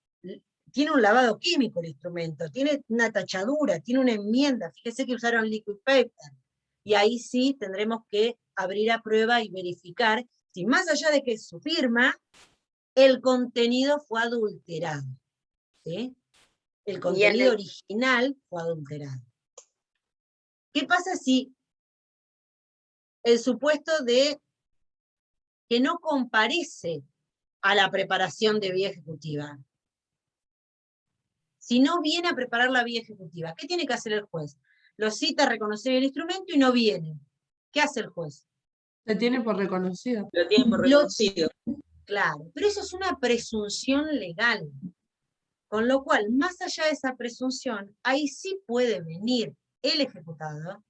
S1: tiene un lavado químico el instrumento, tiene una tachadura, tiene una enmienda, fíjese que usaron liquid paper, y ahí sí tendremos que abrir a prueba y verificar si más allá de que es su firma, el contenido fue adulterado, ¿sí? El contenido original fue adulterado. ¿Qué pasa si el supuesto de que no comparece a la preparación de vía ejecutiva? Si no viene a preparar la vía ejecutiva, ¿qué tiene que hacer el juez? Lo cita a reconocer el instrumento y no viene. ¿Qué hace el juez?
S5: Se tiene por reconocido.
S3: lo tienen por reconocido.
S1: Claro, pero eso es una presunción legal. Con lo cual, más allá de esa presunción, ahí sí puede venir el ejecutado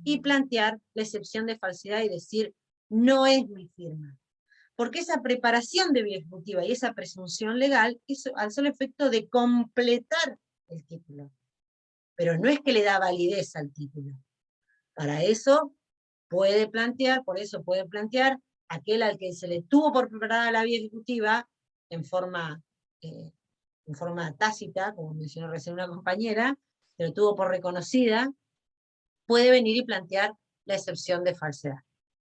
S1: y plantear la excepción de falsedad y decir, no es mi firma. Porque esa preparación de vía ejecutiva y esa presunción legal es al solo efecto de completar el título, pero no es que le da validez al título. Para eso puede plantear, por eso puede plantear aquel al que se le tuvo por preparada la vía ejecutiva en forma tácita, como mencionó recién una compañera, se lo tuvo por reconocida, puede venir y plantear la excepción de falsedad.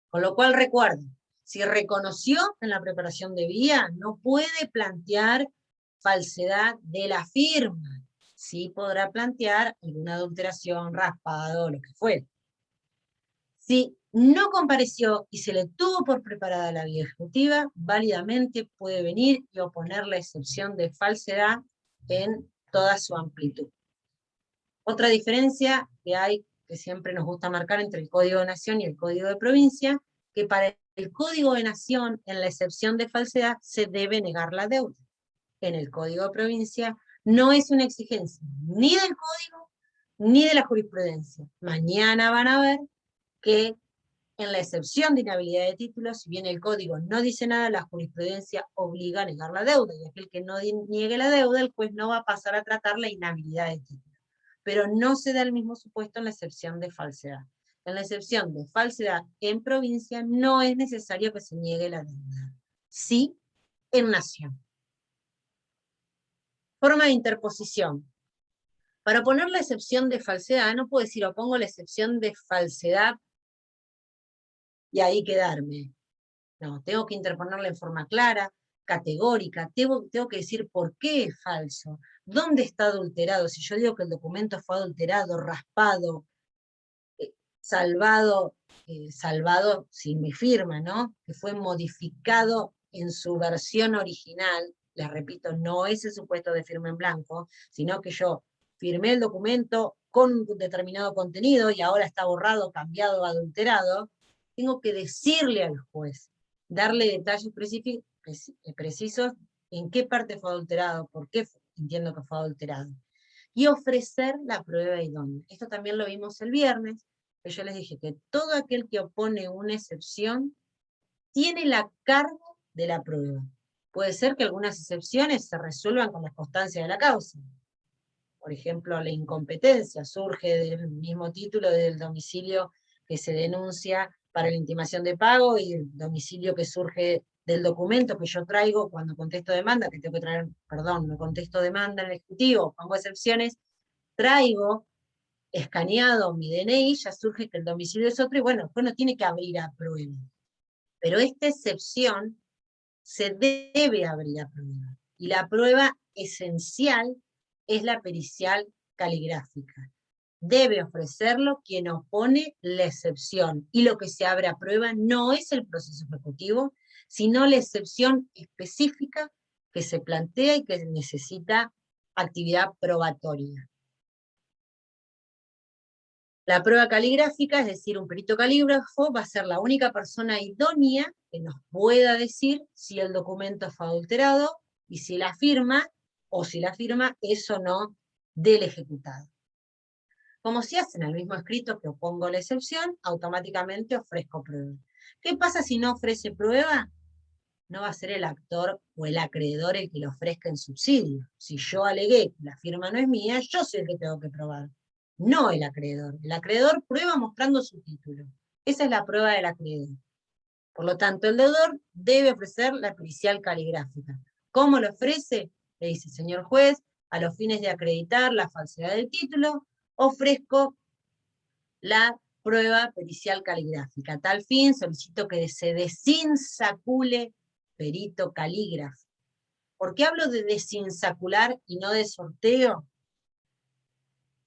S1: Con lo cual recuerden, si reconoció en la preparación de vía, no puede plantear falsedad de la firma. Sí podrá plantear alguna adulteración, raspado, lo que fuere. Si no compareció y se le tuvo por preparada la vía ejecutiva, válidamente puede venir y oponer la excepción de falsedad en toda su amplitud. Otra diferencia que hay, que siempre nos gusta marcar entre el Código de Nación y el Código de Provincia, que para el Código de Nación, en la excepción de falsedad, se debe negar la deuda. En el Código de Provincia no es una exigencia ni del Código ni de la jurisprudencia. Mañana van a ver que en la excepción de inhabilidad de títulos, si bien el Código no dice nada, la jurisprudencia obliga a negar la deuda, y aquel que no niegue la deuda, el juez no va a pasar a tratar la inhabilidad de títulos. Pero no se da el mismo supuesto en la excepción de falsedad. En la excepción de falsedad en provincia no es necesario que se niegue la deuda. Sí, en nación. Forma de interposición. Para oponer la excepción de falsedad, no puedo decir opongo la excepción de falsedad y ahí quedarme. No, tengo que interponerla en forma clara, categórica, tengo que decir por qué es falso, dónde está adulterado. Si yo digo que el documento fue adulterado, raspado, salvado sin mi firma, ¿no? Que fue modificado en su versión original, les repito, no es el supuesto de firma en blanco, sino que yo firmé el documento con un determinado contenido y ahora está borrado, cambiado, adulterado, tengo que decirle al juez, darle detalles precisos en qué parte fue adulterado, por qué entiendo que fue adulterado, y ofrecer la prueba idónea. Esto también lo vimos el viernes, que yo les dije que todo aquel que opone una excepción tiene la carga de la prueba. Puede ser que algunas excepciones se resuelvan con la constancia de la causa. Por ejemplo, la incompetencia surge del mismo título del domicilio que se denuncia para la intimación de pago y el domicilio que surge del documento que yo traigo cuando contesto demanda, que tengo que traer, perdón, no contesto demanda en el Ejecutivo, pongo excepciones, traigo escaneado mi DNI, ya surge que el domicilio es otro, y bueno, después no tiene que abrir a prueba. Pero esta excepción se debe abrir a prueba. Y la prueba esencial es la pericial caligráfica. Debe ofrecerlo quien opone la excepción. Y lo que se abre a prueba no es el proceso ejecutivo, sino la excepción específica que se plantea y que necesita actividad probatoria. La prueba caligráfica, es decir, un perito calígrafo, va a ser la única persona idónea que nos pueda decir si el documento fue adulterado y si la firma, o si la firma es o no del ejecutado. Como se hace en el mismo escrito que opongo la excepción, automáticamente ofrezco prueba. ¿Qué pasa si no ofrece prueba? No va a ser el actor o el acreedor el que lo ofrezca en subsidio. Si yo alegué que la firma no es mía, yo soy el que tengo que probar. No el acreedor. El acreedor prueba mostrando su título. Esa es la prueba del acreedor. Por lo tanto, el deudor debe ofrecer la pericial caligráfica. ¿Cómo lo ofrece? Le dice, señor juez, a los fines de acreditar la falsedad del título, ofrezco la prueba pericial caligráfica. A tal fin, solicito que se desinsacule perito calígrafo. ¿Por qué hablo de desinsacular y no de sorteo?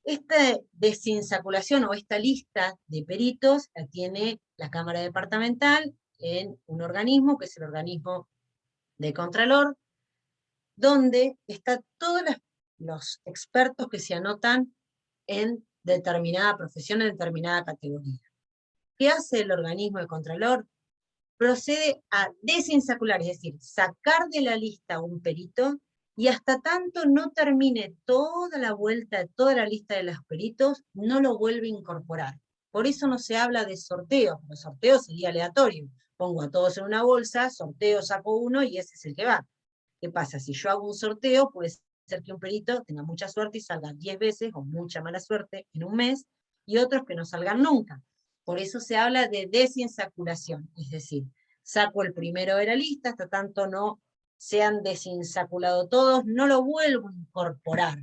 S1: Esta desinsaculación o esta lista de peritos la tiene la Cámara Departamental en un organismo, que es el organismo de Contralor, donde están todos los expertos que se anotan en determinada profesión, en determinada categoría. ¿Qué hace el organismo de Contralor? Procede a desinsacular, es decir, sacar de la lista un perito, y hasta tanto no termine toda la vuelta, toda la lista de los peritos, no lo vuelve a incorporar. Por eso no se habla de sorteo, porque sorteo sería aleatorio. Pongo a todos en una bolsa, sorteo, saco uno y ese es el que va. ¿Qué pasa? Si yo hago un sorteo, puede ser que un perito tenga mucha suerte y salga 10 veces, o mucha mala suerte, en un mes, y otros que no salgan nunca. Por eso se habla de desinsaculación, es decir, saco el primero de la lista, hasta tanto no se han desinsaculado todos, no lo vuelvo a incorporar.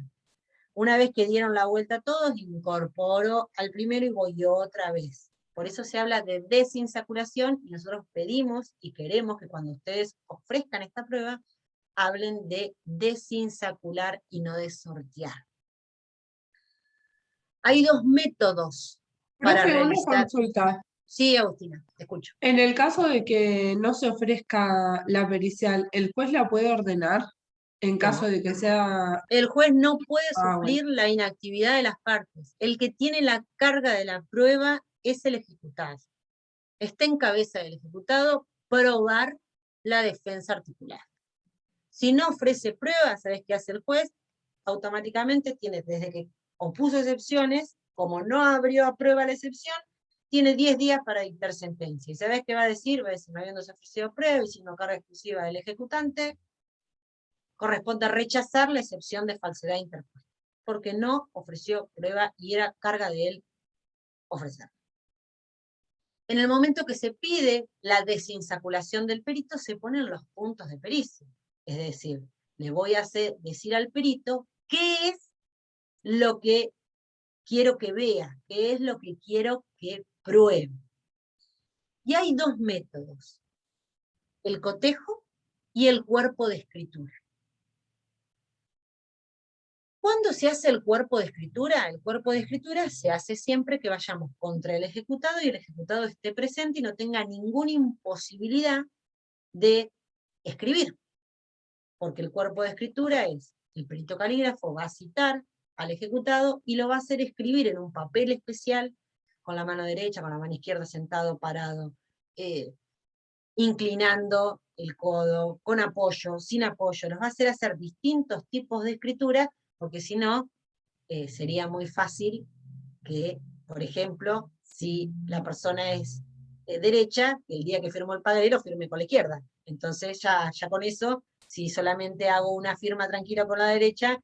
S1: Una vez que dieron la vuelta todos, incorporo al primero y voy otra vez. Por eso se habla de desinsaculación, y nosotros pedimos y queremos que cuando ustedes ofrezcan esta prueba, hablen de desinsacular y no de sortear. Hay dos métodos para
S5: Profe, una
S1: realizar.
S5: consulta.
S1: Sí, Agustina, te escucho.
S5: En el caso de que no se ofrezca la pericial, ¿el juez la puede ordenar? En caso
S1: No.
S5: de que sea...
S1: El juez no puede
S5: Ah,
S1: suplir la inactividad de las partes. El que tiene la carga de la prueba es el ejecutado. Está en cabeza del ejecutado probar la defensa articulada. Si no ofrece pruebas, ¿sabes qué hace el juez? Automáticamente tiene, desde que opuso excepciones, como no abrió a prueba la excepción, tiene 10 días para dictar sentencia. ¿Y sabes qué va a decir? Va a decir, no habiéndose ofrecido prueba y siendo carga exclusiva del ejecutante, corresponde rechazar la excepción de falsedad interpuesta, porque no ofreció prueba y era carga de él ofrecer. En el momento que se pide la desinsaculación del perito, se ponen los puntos de pericia. Es decir, le voy a decir al perito qué es lo que quiero que vea, qué es lo que quiero que pruebe. Y hay dos métodos, el cotejo y el cuerpo de escritura. ¿Cuándo se hace el cuerpo de escritura? El cuerpo de escritura se hace siempre que vayamos contra el ejecutado y el ejecutado esté presente y no tenga ninguna imposibilidad de escribir. Porque el cuerpo de escritura es, el perito calígrafo va a citar al ejecutado y lo va a hacer escribir en un papel especial, con la mano derecha, con la mano izquierda, sentado, parado, inclinando el codo, con apoyo, sin apoyo. Los va a hacer distintos tipos de escritura, porque si no, sería muy fácil que, por ejemplo, si la persona es derecha, el día que firmó el padrero firme con la izquierda. Entonces ya con eso, si solamente hago una firma tranquila con la derecha,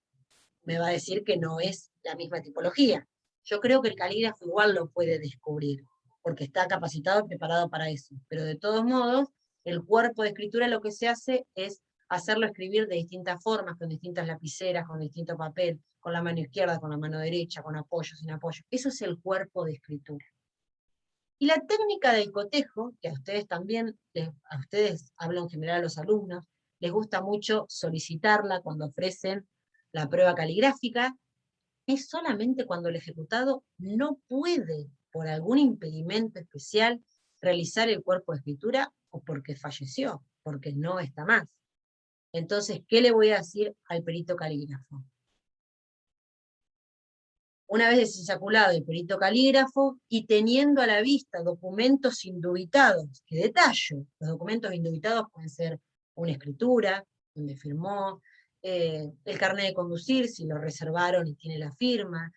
S1: me va a decir que no es la misma tipología. Yo creo que el calígrafo igual lo puede descubrir, porque está capacitado y preparado para eso. Pero de todos modos, el cuerpo de escritura lo que se hace es hacerlo escribir de distintas formas, con distintas lapiceras, con distinto papel, con la mano izquierda, con la mano derecha, con apoyo, sin apoyo. Eso es el cuerpo de escritura. Y la técnica del cotejo, que a ustedes también, a ustedes hablo en general a los alumnos, les gusta mucho solicitarla cuando ofrecen la prueba caligráfica, es solamente cuando el ejecutado no puede, por algún impedimento especial, realizar el cuerpo de escritura o porque falleció, porque no está más. Entonces, ¿qué le voy a decir al perito calígrafo? Una vez desinsaculado el perito calígrafo y teniendo a la vista documentos indubitados, que detallo, los documentos indubitados pueden ser una escritura, donde firmó, el carnet de conducir, si lo reservaron y tiene la firma,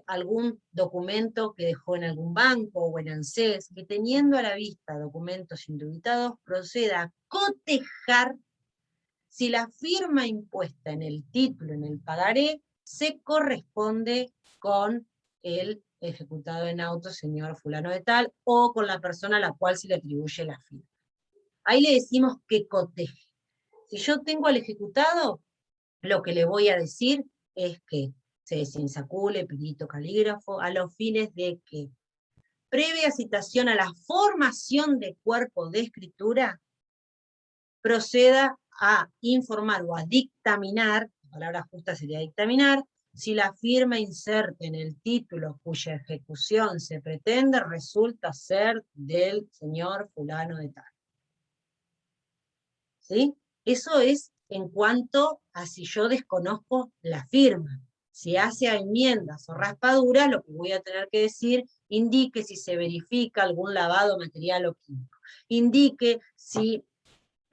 S1: algún documento que dejó en algún banco o en ANSES, que teniendo a la vista documentos indubitados, proceda a cotejar si la firma impuesta en el título, en el pagaré, se corresponde con el ejecutado en auto, señor fulano de tal, o con la persona a la cual se le atribuye la firma. Ahí le decimos que coteje. Si yo tengo al ejecutado, lo que le voy a decir es que se desinsacule, perito calígrafo, a los fines de que, previa citación a la formación de cuerpo de escritura, proceda a informar o a dictaminar, la palabra justa sería dictaminar, si la firma inserta en el título cuya ejecución se pretende resulta ser del señor fulano de tal. ¿Sí? Eso es en cuanto a si yo desconozco la firma. Si hace enmiendas o raspaduras, lo que voy a tener que decir, indique si se verifica algún lavado material o químico. Indique si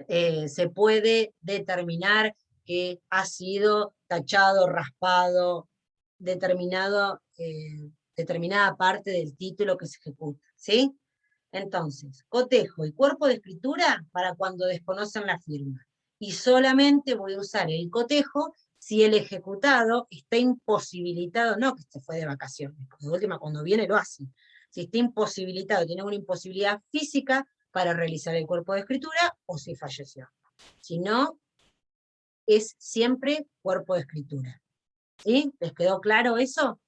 S1: se puede determinar que ha sido tachado, raspado, determinada parte del título que se ejecuta, ¿sí? Entonces, cotejo y cuerpo de escritura para cuando desconocen la firma. Y solamente voy a usar el cotejo si el ejecutado está imposibilitado, no que se fue de vacaciones, porque de última cuando viene lo hace, si está imposibilitado, tiene una imposibilidad física para realizar el cuerpo de escritura, o si falleció. Si no, es siempre cuerpo de escritura. ¿Sí? ¿Les quedó claro eso?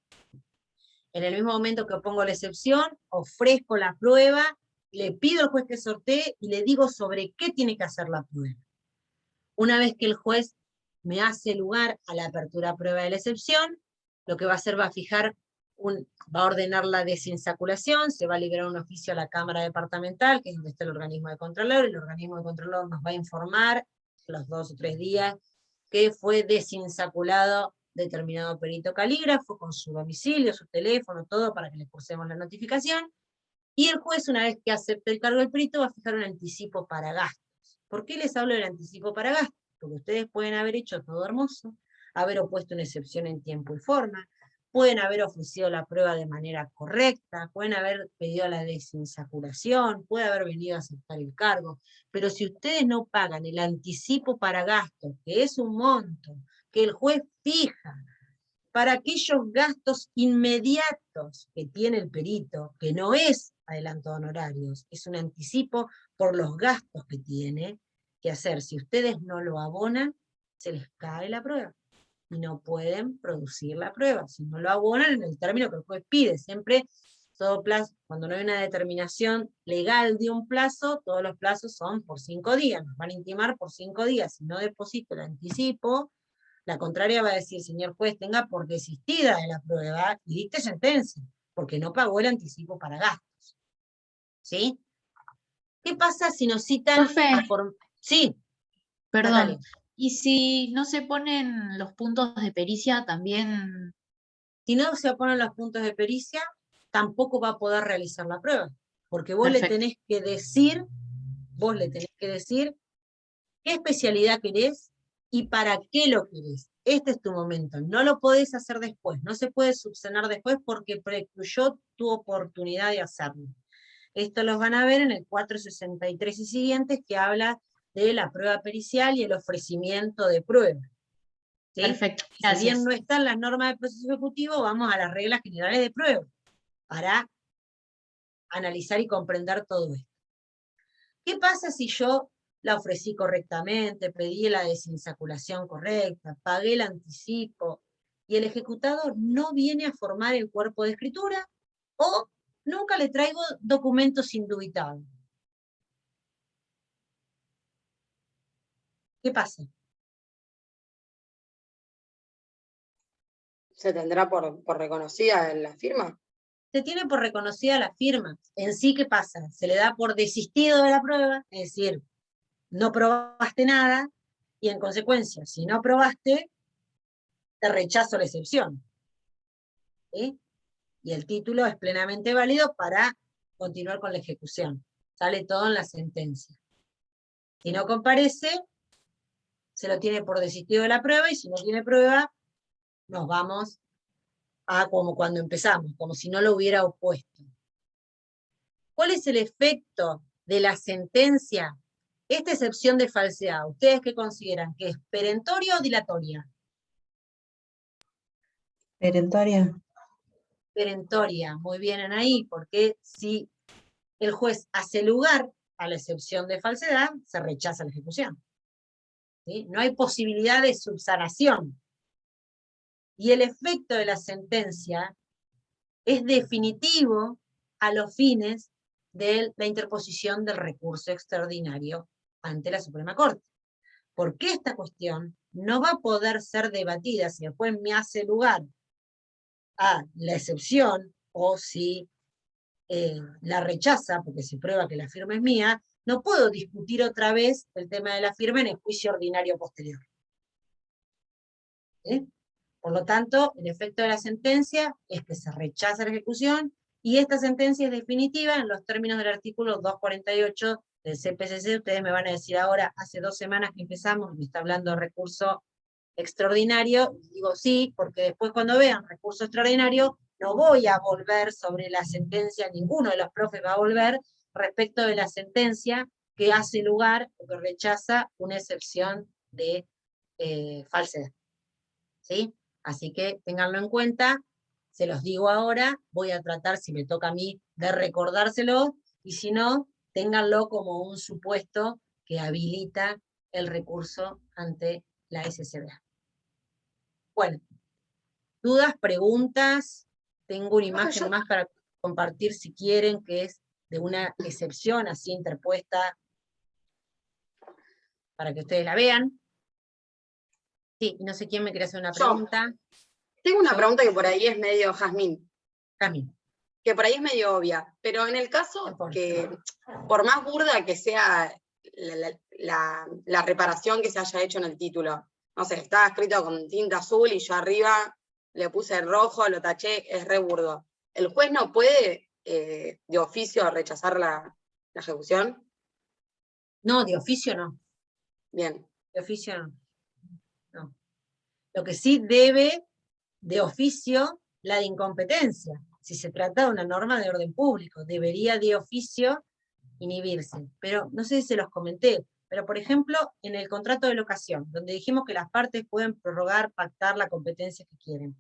S1: En el mismo momento que pongo la excepción, ofrezco la prueba, le pido al juez que sortee y le digo sobre qué tiene que hacer la prueba. Una vez que el juez me hace lugar a la apertura a prueba de la excepción, lo que va a hacer va a fijar, va a ordenar la desinsaculación, se va a liberar un oficio a la Cámara Departamental, que es donde está el organismo de Contralor, el organismo de Contralor nos va a informar los 2 o 3 días que fue desinsaculado determinado perito calígrafo, con su domicilio, su teléfono, todo, para que le cursemos la notificación, y el juez, una vez que acepte el cargo del perito, va a fijar un anticipo para gastos. ¿Por qué les hablo del anticipo para gastos? Porque ustedes pueden haber hecho todo hermoso, haber opuesto una excepción en tiempo y forma, pueden haber ofrecido la prueba de manera correcta, pueden haber pedido la desinsaculación, puede haber venido a aceptar el cargo, pero si ustedes no pagan el anticipo para gastos, que es un monto que el juez fija para aquellos gastos inmediatos que tiene el perito, que no es adelanto de honorarios, es un anticipo por los gastos que tiene que hacer. Si ustedes no lo abonan, se les cae la prueba y no pueden producir la prueba. Si no lo abonan en el término que el juez pide, siempre todo plazo, cuando no hay una determinación legal de un plazo, todos los plazos son por 5 días, nos van a intimar por 5 días. Si no deposito el anticipo, la contraria va a decir, señor juez, tenga por desistida de la prueba y dicte sentencia, porque no pagó el anticipo para gastos. ¿Sí? ¿Qué pasa si nos citan
S2: Profe.
S1: Sí.
S2: Perdón.
S1: Natalia.
S2: ¿Y si no se ponen los puntos de pericia también?
S1: Si no se oponen los puntos de pericia, tampoco va a poder realizar la prueba, porque vos le tenés que decir qué especialidad querés y para qué lo querés. Este es tu momento, no lo podés hacer después, no se puede subsanar después porque precluyó tu oportunidad de hacerlo. Esto los van a ver en el 463 y siguientes, que habla de la prueba pericial y el ofrecimiento de prueba. ¿Sí?
S2: Perfecto,
S1: gracias. Si bien no están las normas del proceso ejecutivo, vamos a las reglas generales de prueba, para analizar y comprender todo esto. ¿Qué pasa si yo la ofrecí correctamente, pedí la desinsaculación correcta, pagué el anticipo, y el ejecutador no viene a formar el cuerpo de escritura, o nunca le traigo documentos indubitados? ¿Qué pasa?
S6: ¿Se tendrá por reconocida en la firma?
S1: Se tiene por reconocida la firma. En sí, ¿qué pasa? Se le da por desistido de la prueba, es decir, no probaste nada, y en consecuencia, si no probaste, te rechazo la excepción. ¿Sí? Y el título es plenamente válido para continuar con la ejecución. Sale todo en la sentencia. Si no comparece, se lo tiene por desistido de la prueba, y si no tiene prueba, nos vamos a como cuando empezamos, como si no lo hubiera opuesto. ¿Cuál es el efecto de la sentencia? Esta excepción de falsedad, ¿ustedes qué consideran? ¿Que es perentoria o dilatoria?
S9: Perentoria.
S1: Perentoria, muy bien Anaí, porque si el juez hace lugar a la excepción de falsedad, se rechaza la ejecución. ¿Sí? No hay posibilidad de subsanación. Y el efecto de la sentencia es definitivo a los fines de la interposición del recurso extraordinario ante la Suprema Corte. Porque esta cuestión no va a poder ser debatida si el juez me hace lugar a la excepción, o si la rechaza, porque se prueba que la firma es mía, no puedo discutir otra vez el tema de la firma en el juicio ordinario posterior. ¿Sí? Por lo tanto, el efecto de la sentencia es que se rechaza la ejecución, y esta sentencia es definitiva en los términos del artículo 248 del CPCC. Ustedes me van a decir ahora, hace 2 semanas que empezamos, me está hablando de recurso extraordinario, y digo sí, porque después cuando vean recurso extraordinario, no voy a volver sobre la sentencia, ninguno de los profes va a volver respecto de la sentencia que hace lugar o que rechaza una excepción de falsedad. ¿sí? Así que ténganlo en cuenta, se los digo ahora, voy a tratar, si me toca a mí, de recordárselo, y si no, ténganlo como un supuesto que habilita el recurso ante la SCBA. Bueno, dudas, preguntas, tengo una imagen más para compartir si quieren, que es de una excepción así interpuesta, para que ustedes la vean. Sí, y no sé quién me quiere hacer una pregunta.
S6: Tengo una pregunta que por ahí es medio Jazmín.
S1: Jazmín.
S6: Que por ahí es medio obvia, pero en el caso que, por más burda que sea la reparación que se haya hecho en el título, no sé, estaba escrito con tinta azul y yo arriba le puse el rojo, lo taché, es re burdo. ¿El juez no puede de oficio rechazar la ejecución?
S1: No, de oficio no.
S6: Bien.
S1: De oficio no. No. Lo que sí debe de oficio la de incompetencia. Si se trata de una norma de orden público, debería de oficio inhibirse. Pero no sé si se los comenté, pero por ejemplo, en el contrato de locación, donde dijimos que las partes pueden prorrogar, pactar la competencia que quieren.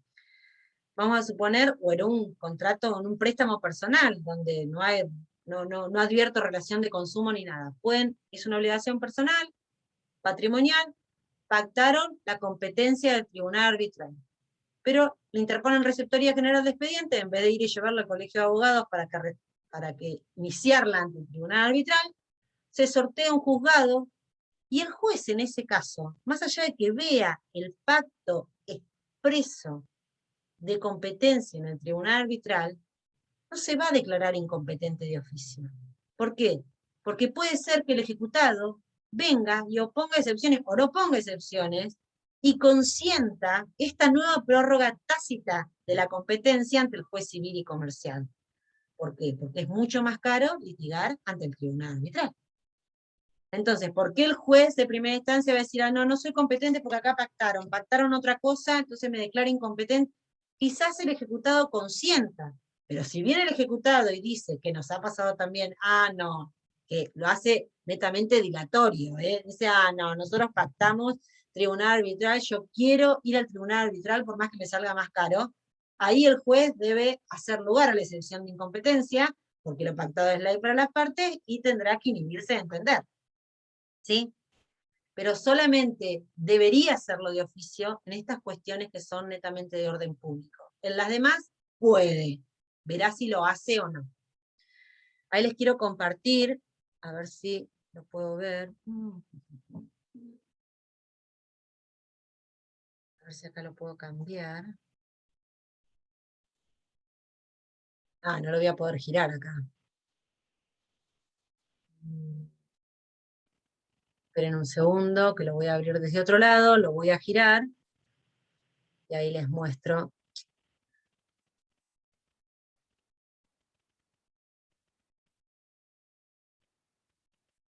S1: Vamos a suponer, o en un contrato, en un préstamo personal, donde no advierto relación de consumo ni nada. Es una obligación personal, patrimonial, pactaron la competencia del tribunal arbitral. Pero le interponen receptoría general de expediente, en vez de ir y llevarlo al colegio de abogados para que iniciarla ante el tribunal arbitral, se sortea un juzgado, y el juez en ese caso, más allá de que vea el pacto expreso de competencia en el tribunal arbitral, no se va a declarar incompetente de oficio. ¿Por qué? Porque puede ser que el ejecutado venga y oponga excepciones o no ponga excepciones y consienta esta nueva prórroga tácita de la competencia ante el juez civil y comercial. ¿Por qué? Porque es mucho más caro litigar ante el tribunal arbitral. Entonces, ¿por qué el juez de primera instancia va a decir, no soy competente porque acá pactaron otra cosa, entonces me declaro incompetente? Quizás el ejecutado consienta, pero si viene el ejecutado y dice, que nos ha pasado también, no, que lo hace netamente dilatorio, dice, no, nosotros pactamos tribunal arbitral, yo quiero ir al tribunal arbitral por más que me salga más caro, ahí el juez debe hacer lugar a la excepción de incompetencia, porque lo pactado es ley para las partes, y tendrá que inhibirse de entender. ¿Sí? Pero solamente debería hacerlo de oficio en estas cuestiones que son netamente de orden público. En las demás, puede. Verá si lo hace o no. Ahí les quiero compartir, a ver si lo puedo ver. A ver si acá lo puedo cambiar. No lo voy a poder girar acá. Esperen un segundo, que lo voy a abrir desde otro lado, lo voy a girar, y ahí les muestro.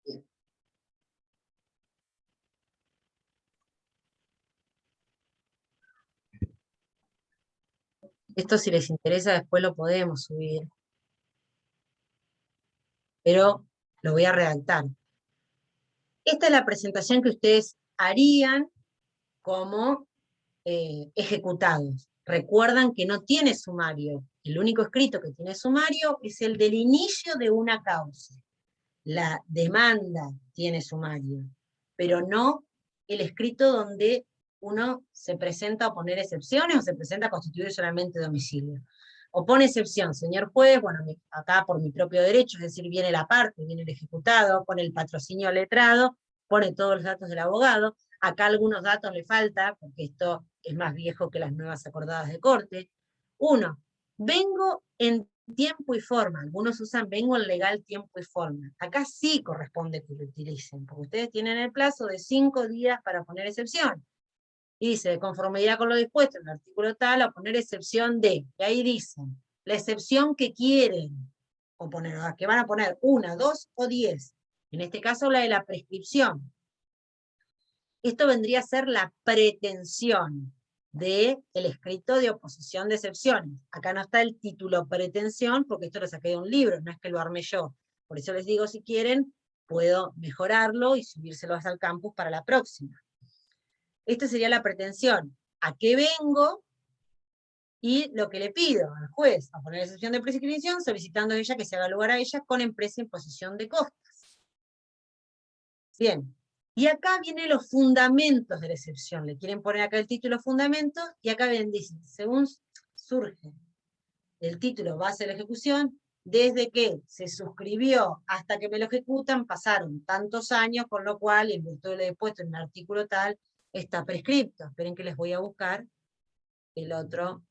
S1: Bien. Esto, si les interesa, después lo podemos subir. Pero lo voy a redactar. Esta es la presentación que ustedes harían como ejecutados. Recuerdan que no tiene sumario. El único escrito que tiene sumario es el del inicio de una causa. La demanda tiene sumario, pero no el escrito donde uno se presenta a poner excepciones o se presenta a constituir solamente domicilio. O pone excepción, señor juez, bueno, acá por mi propio derecho, es decir, viene la parte, viene el ejecutado, pone el patrocinio letrado, pone todos los datos del abogado, acá algunos datos le falta, porque esto es más viejo que las nuevas acordadas de corte. 1. Vengo en tiempo y forma. Algunos usan vengo en legal tiempo y forma. Acá sí corresponde que lo utilicen, porque ustedes tienen el plazo de 5 días para poner excepción. Y dice, de conformidad con lo dispuesto en el artículo tal, a poner excepción de, y ahí dicen, la excepción que quieren, o poner, que van a poner 1, 2 o 10. En este caso la de la prescripción. Esto vendría a ser la pretensión del escrito de oposición de excepciones. Acá no está el título pretensión, porque esto lo saqué de un libro, no es que lo armé yo. Por eso les digo, si quieren, puedo mejorarlo y subírselo hasta el campus para la próxima. Esta sería la pretensión. a qué vengo y lo que le pido al juez, a poner excepción de prescripción, solicitando a ella que se haga lugar a ella con empresa en posición de costas. Bien, y acá vienen los fundamentos de la excepción. Le quieren poner acá el título fundamentos, y acá bien dice, según surge el título base de la ejecución, desde que se suscribió hasta que me lo ejecutan, pasaron tantos años, con lo cual, en virtud de lo dispuesto en un artículo tal, está prescripto. Esperen que les voy a buscar el otro,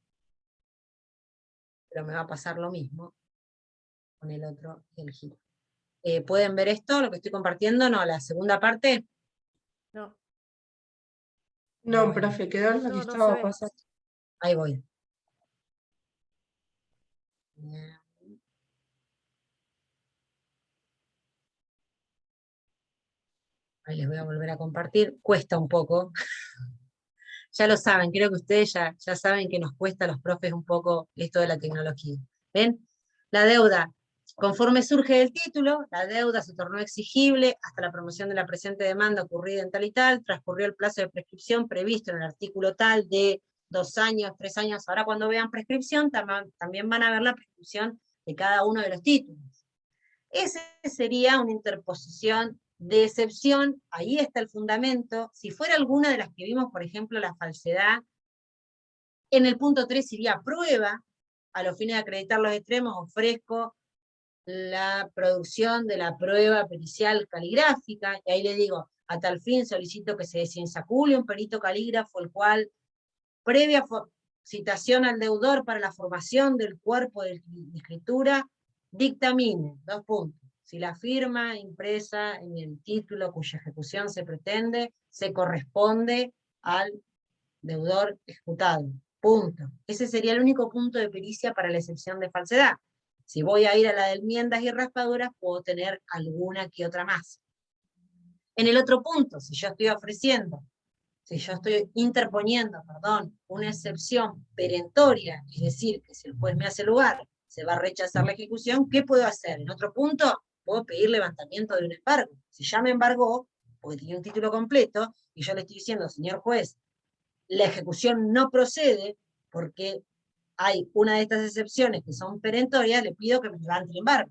S1: pero me va a pasar lo mismo con el otro y el giro. ¿Pueden ver esto, lo que estoy compartiendo? No, la segunda parte.
S10: No.
S5: No,
S1: Bueno.
S5: profe, quedó en lo que
S10: No, no
S5: estaba
S10: se ve.
S5: pasando.
S1: Ahí voy. Bien. Ahí les voy a volver a compartir. Cuesta un poco. Ya lo saben, creo que ustedes ya saben que nos cuesta a los profes un poco esto de la tecnología. ¿Ven? La deuda, conforme surge el título, la deuda se tornó exigible hasta la promoción de la presente demanda ocurrida en tal y tal, transcurrió el plazo de prescripción previsto en el artículo tal de 2 años, 3 años. Ahora cuando vean prescripción, también van a ver la prescripción de cada uno de los títulos. Esa sería una interposición de excepción, ahí está el fundamento. Si fuera alguna de las que vimos, por ejemplo, la falsedad, en el punto 3 iría prueba, a los fines de acreditar los extremos, ofrezco la producción de la prueba pericial caligráfica, y ahí le digo, a tal fin solicito que se desinsacule un perito calígrafo, el cual, previa citación al deudor para la formación del cuerpo de escritura, dictamine, 2 puntos. Si la firma impresa en el título cuya ejecución se pretende, se corresponde al deudor ejecutado. Punto. Ese sería el único punto de pericia para la excepción de falsedad. Si voy a ir a la de enmiendas y raspaduras, puedo tener alguna que otra más. En el otro punto, si yo estoy interponiendo, una excepción perentoria, es decir, que si el juez me hace lugar, se va a rechazar la ejecución, ¿qué puedo hacer? En otro punto, puedo pedir levantamiento de un embargo. Si ya me embargó, porque tiene un título completo, y yo le estoy diciendo, señor juez, la ejecución no procede, porque hay una de estas excepciones que son perentorias, le pido que me levante el embargo.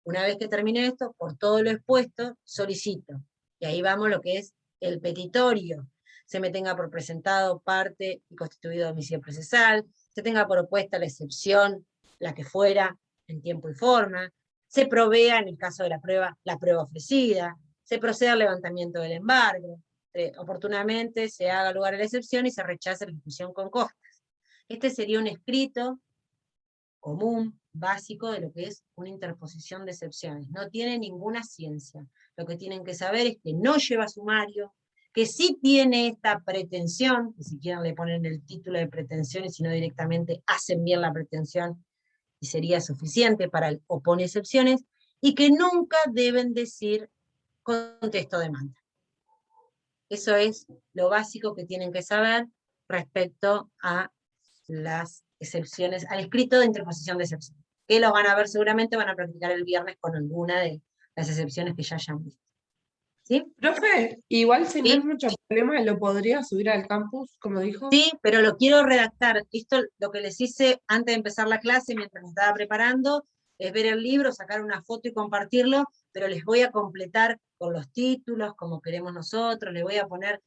S1: Una vez que termine esto, por todo lo expuesto, solicito. Y ahí vamos lo que es el petitorio. Se me tenga por presentado parte y constituido domicilio procesal, se tenga por opuesta la excepción, la que fuera, en tiempo y forma, se provea, en el caso de la prueba ofrecida, se proceda al levantamiento del embargo, oportunamente se haga lugar a la excepción y se rechace la ejecución con costas. Este sería un escrito común, básico, de lo que es una interposición de excepciones. No tiene ninguna ciencia. Lo que tienen que saber es que no lleva sumario, que sí tiene esta pretensión, que si quieren le ponen el título de pretensión, y si no directamente hacen bien la pretensión, y sería suficiente para el opone excepciones, y que nunca deben decir contesto demanda. Eso es lo básico que tienen que saber respecto a las excepciones, al escrito de interposición de excepciones, que lo van a ver seguramente, van a practicar el viernes con alguna de las excepciones que ya hayan visto. ¿Sí?
S5: Profe, igual si no
S1: ¿Sí?
S5: es mucho problema, ¿lo podría subir al campus, como dijo?
S1: Sí, pero lo quiero redactar. Esto, lo que les hice antes de empezar la clase, mientras me estaba preparando, es ver el libro, sacar una foto y compartirlo, pero les voy a completar con los títulos, como queremos nosotros, les voy a poner,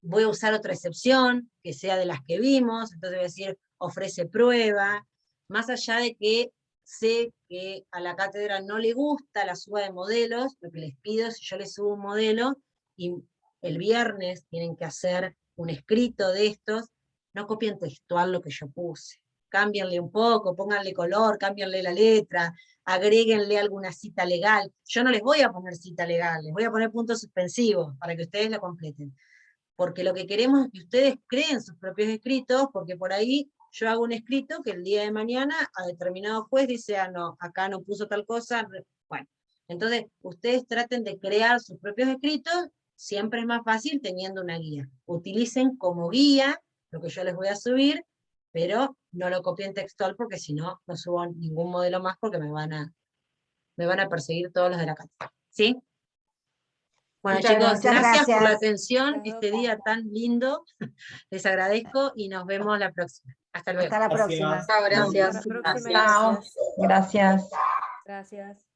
S1: voy a usar otra excepción, que sea de las que vimos, entonces voy a decir, ofrece prueba, más allá de que sé que a la cátedra no le gusta la suba de modelos, lo que les pido es, si yo les subo un modelo, y el viernes tienen que hacer un escrito de estos, no copien textual lo que yo puse. Cámbienle un poco, pónganle color, cámbienle la letra, agréguenle alguna cita legal. Yo no les voy a poner cita legal, les voy a poner puntos suspensivos para que ustedes lo completen. Porque lo que queremos es que ustedes creen sus propios escritos, porque por ahí yo hago un escrito que el día de mañana a determinado juez dice, ah, no, acá no puso tal cosa. Bueno, entonces ustedes traten de crear sus propios escritos. Siempre es más fácil teniendo una guía. Utilicen como guía lo que yo les voy a subir, pero no lo copien textual, porque si no, no subo ningún modelo más, porque me van a perseguir todos los de la cátedra. ¿Sí? Bueno,
S5: Muchas
S1: chicos,
S5: gracias.
S1: gracias por la
S10: Gracias.
S1: atención, este día tan lindo. Les agradezco y nos vemos la próxima. Hasta luego.
S10: Hasta la
S7: Gracias.
S10: próxima.
S6: Chao, gracias.
S10: Hasta la próxima.
S6: Gracias.
S9: Chao. Gracias.
S10: Gracias.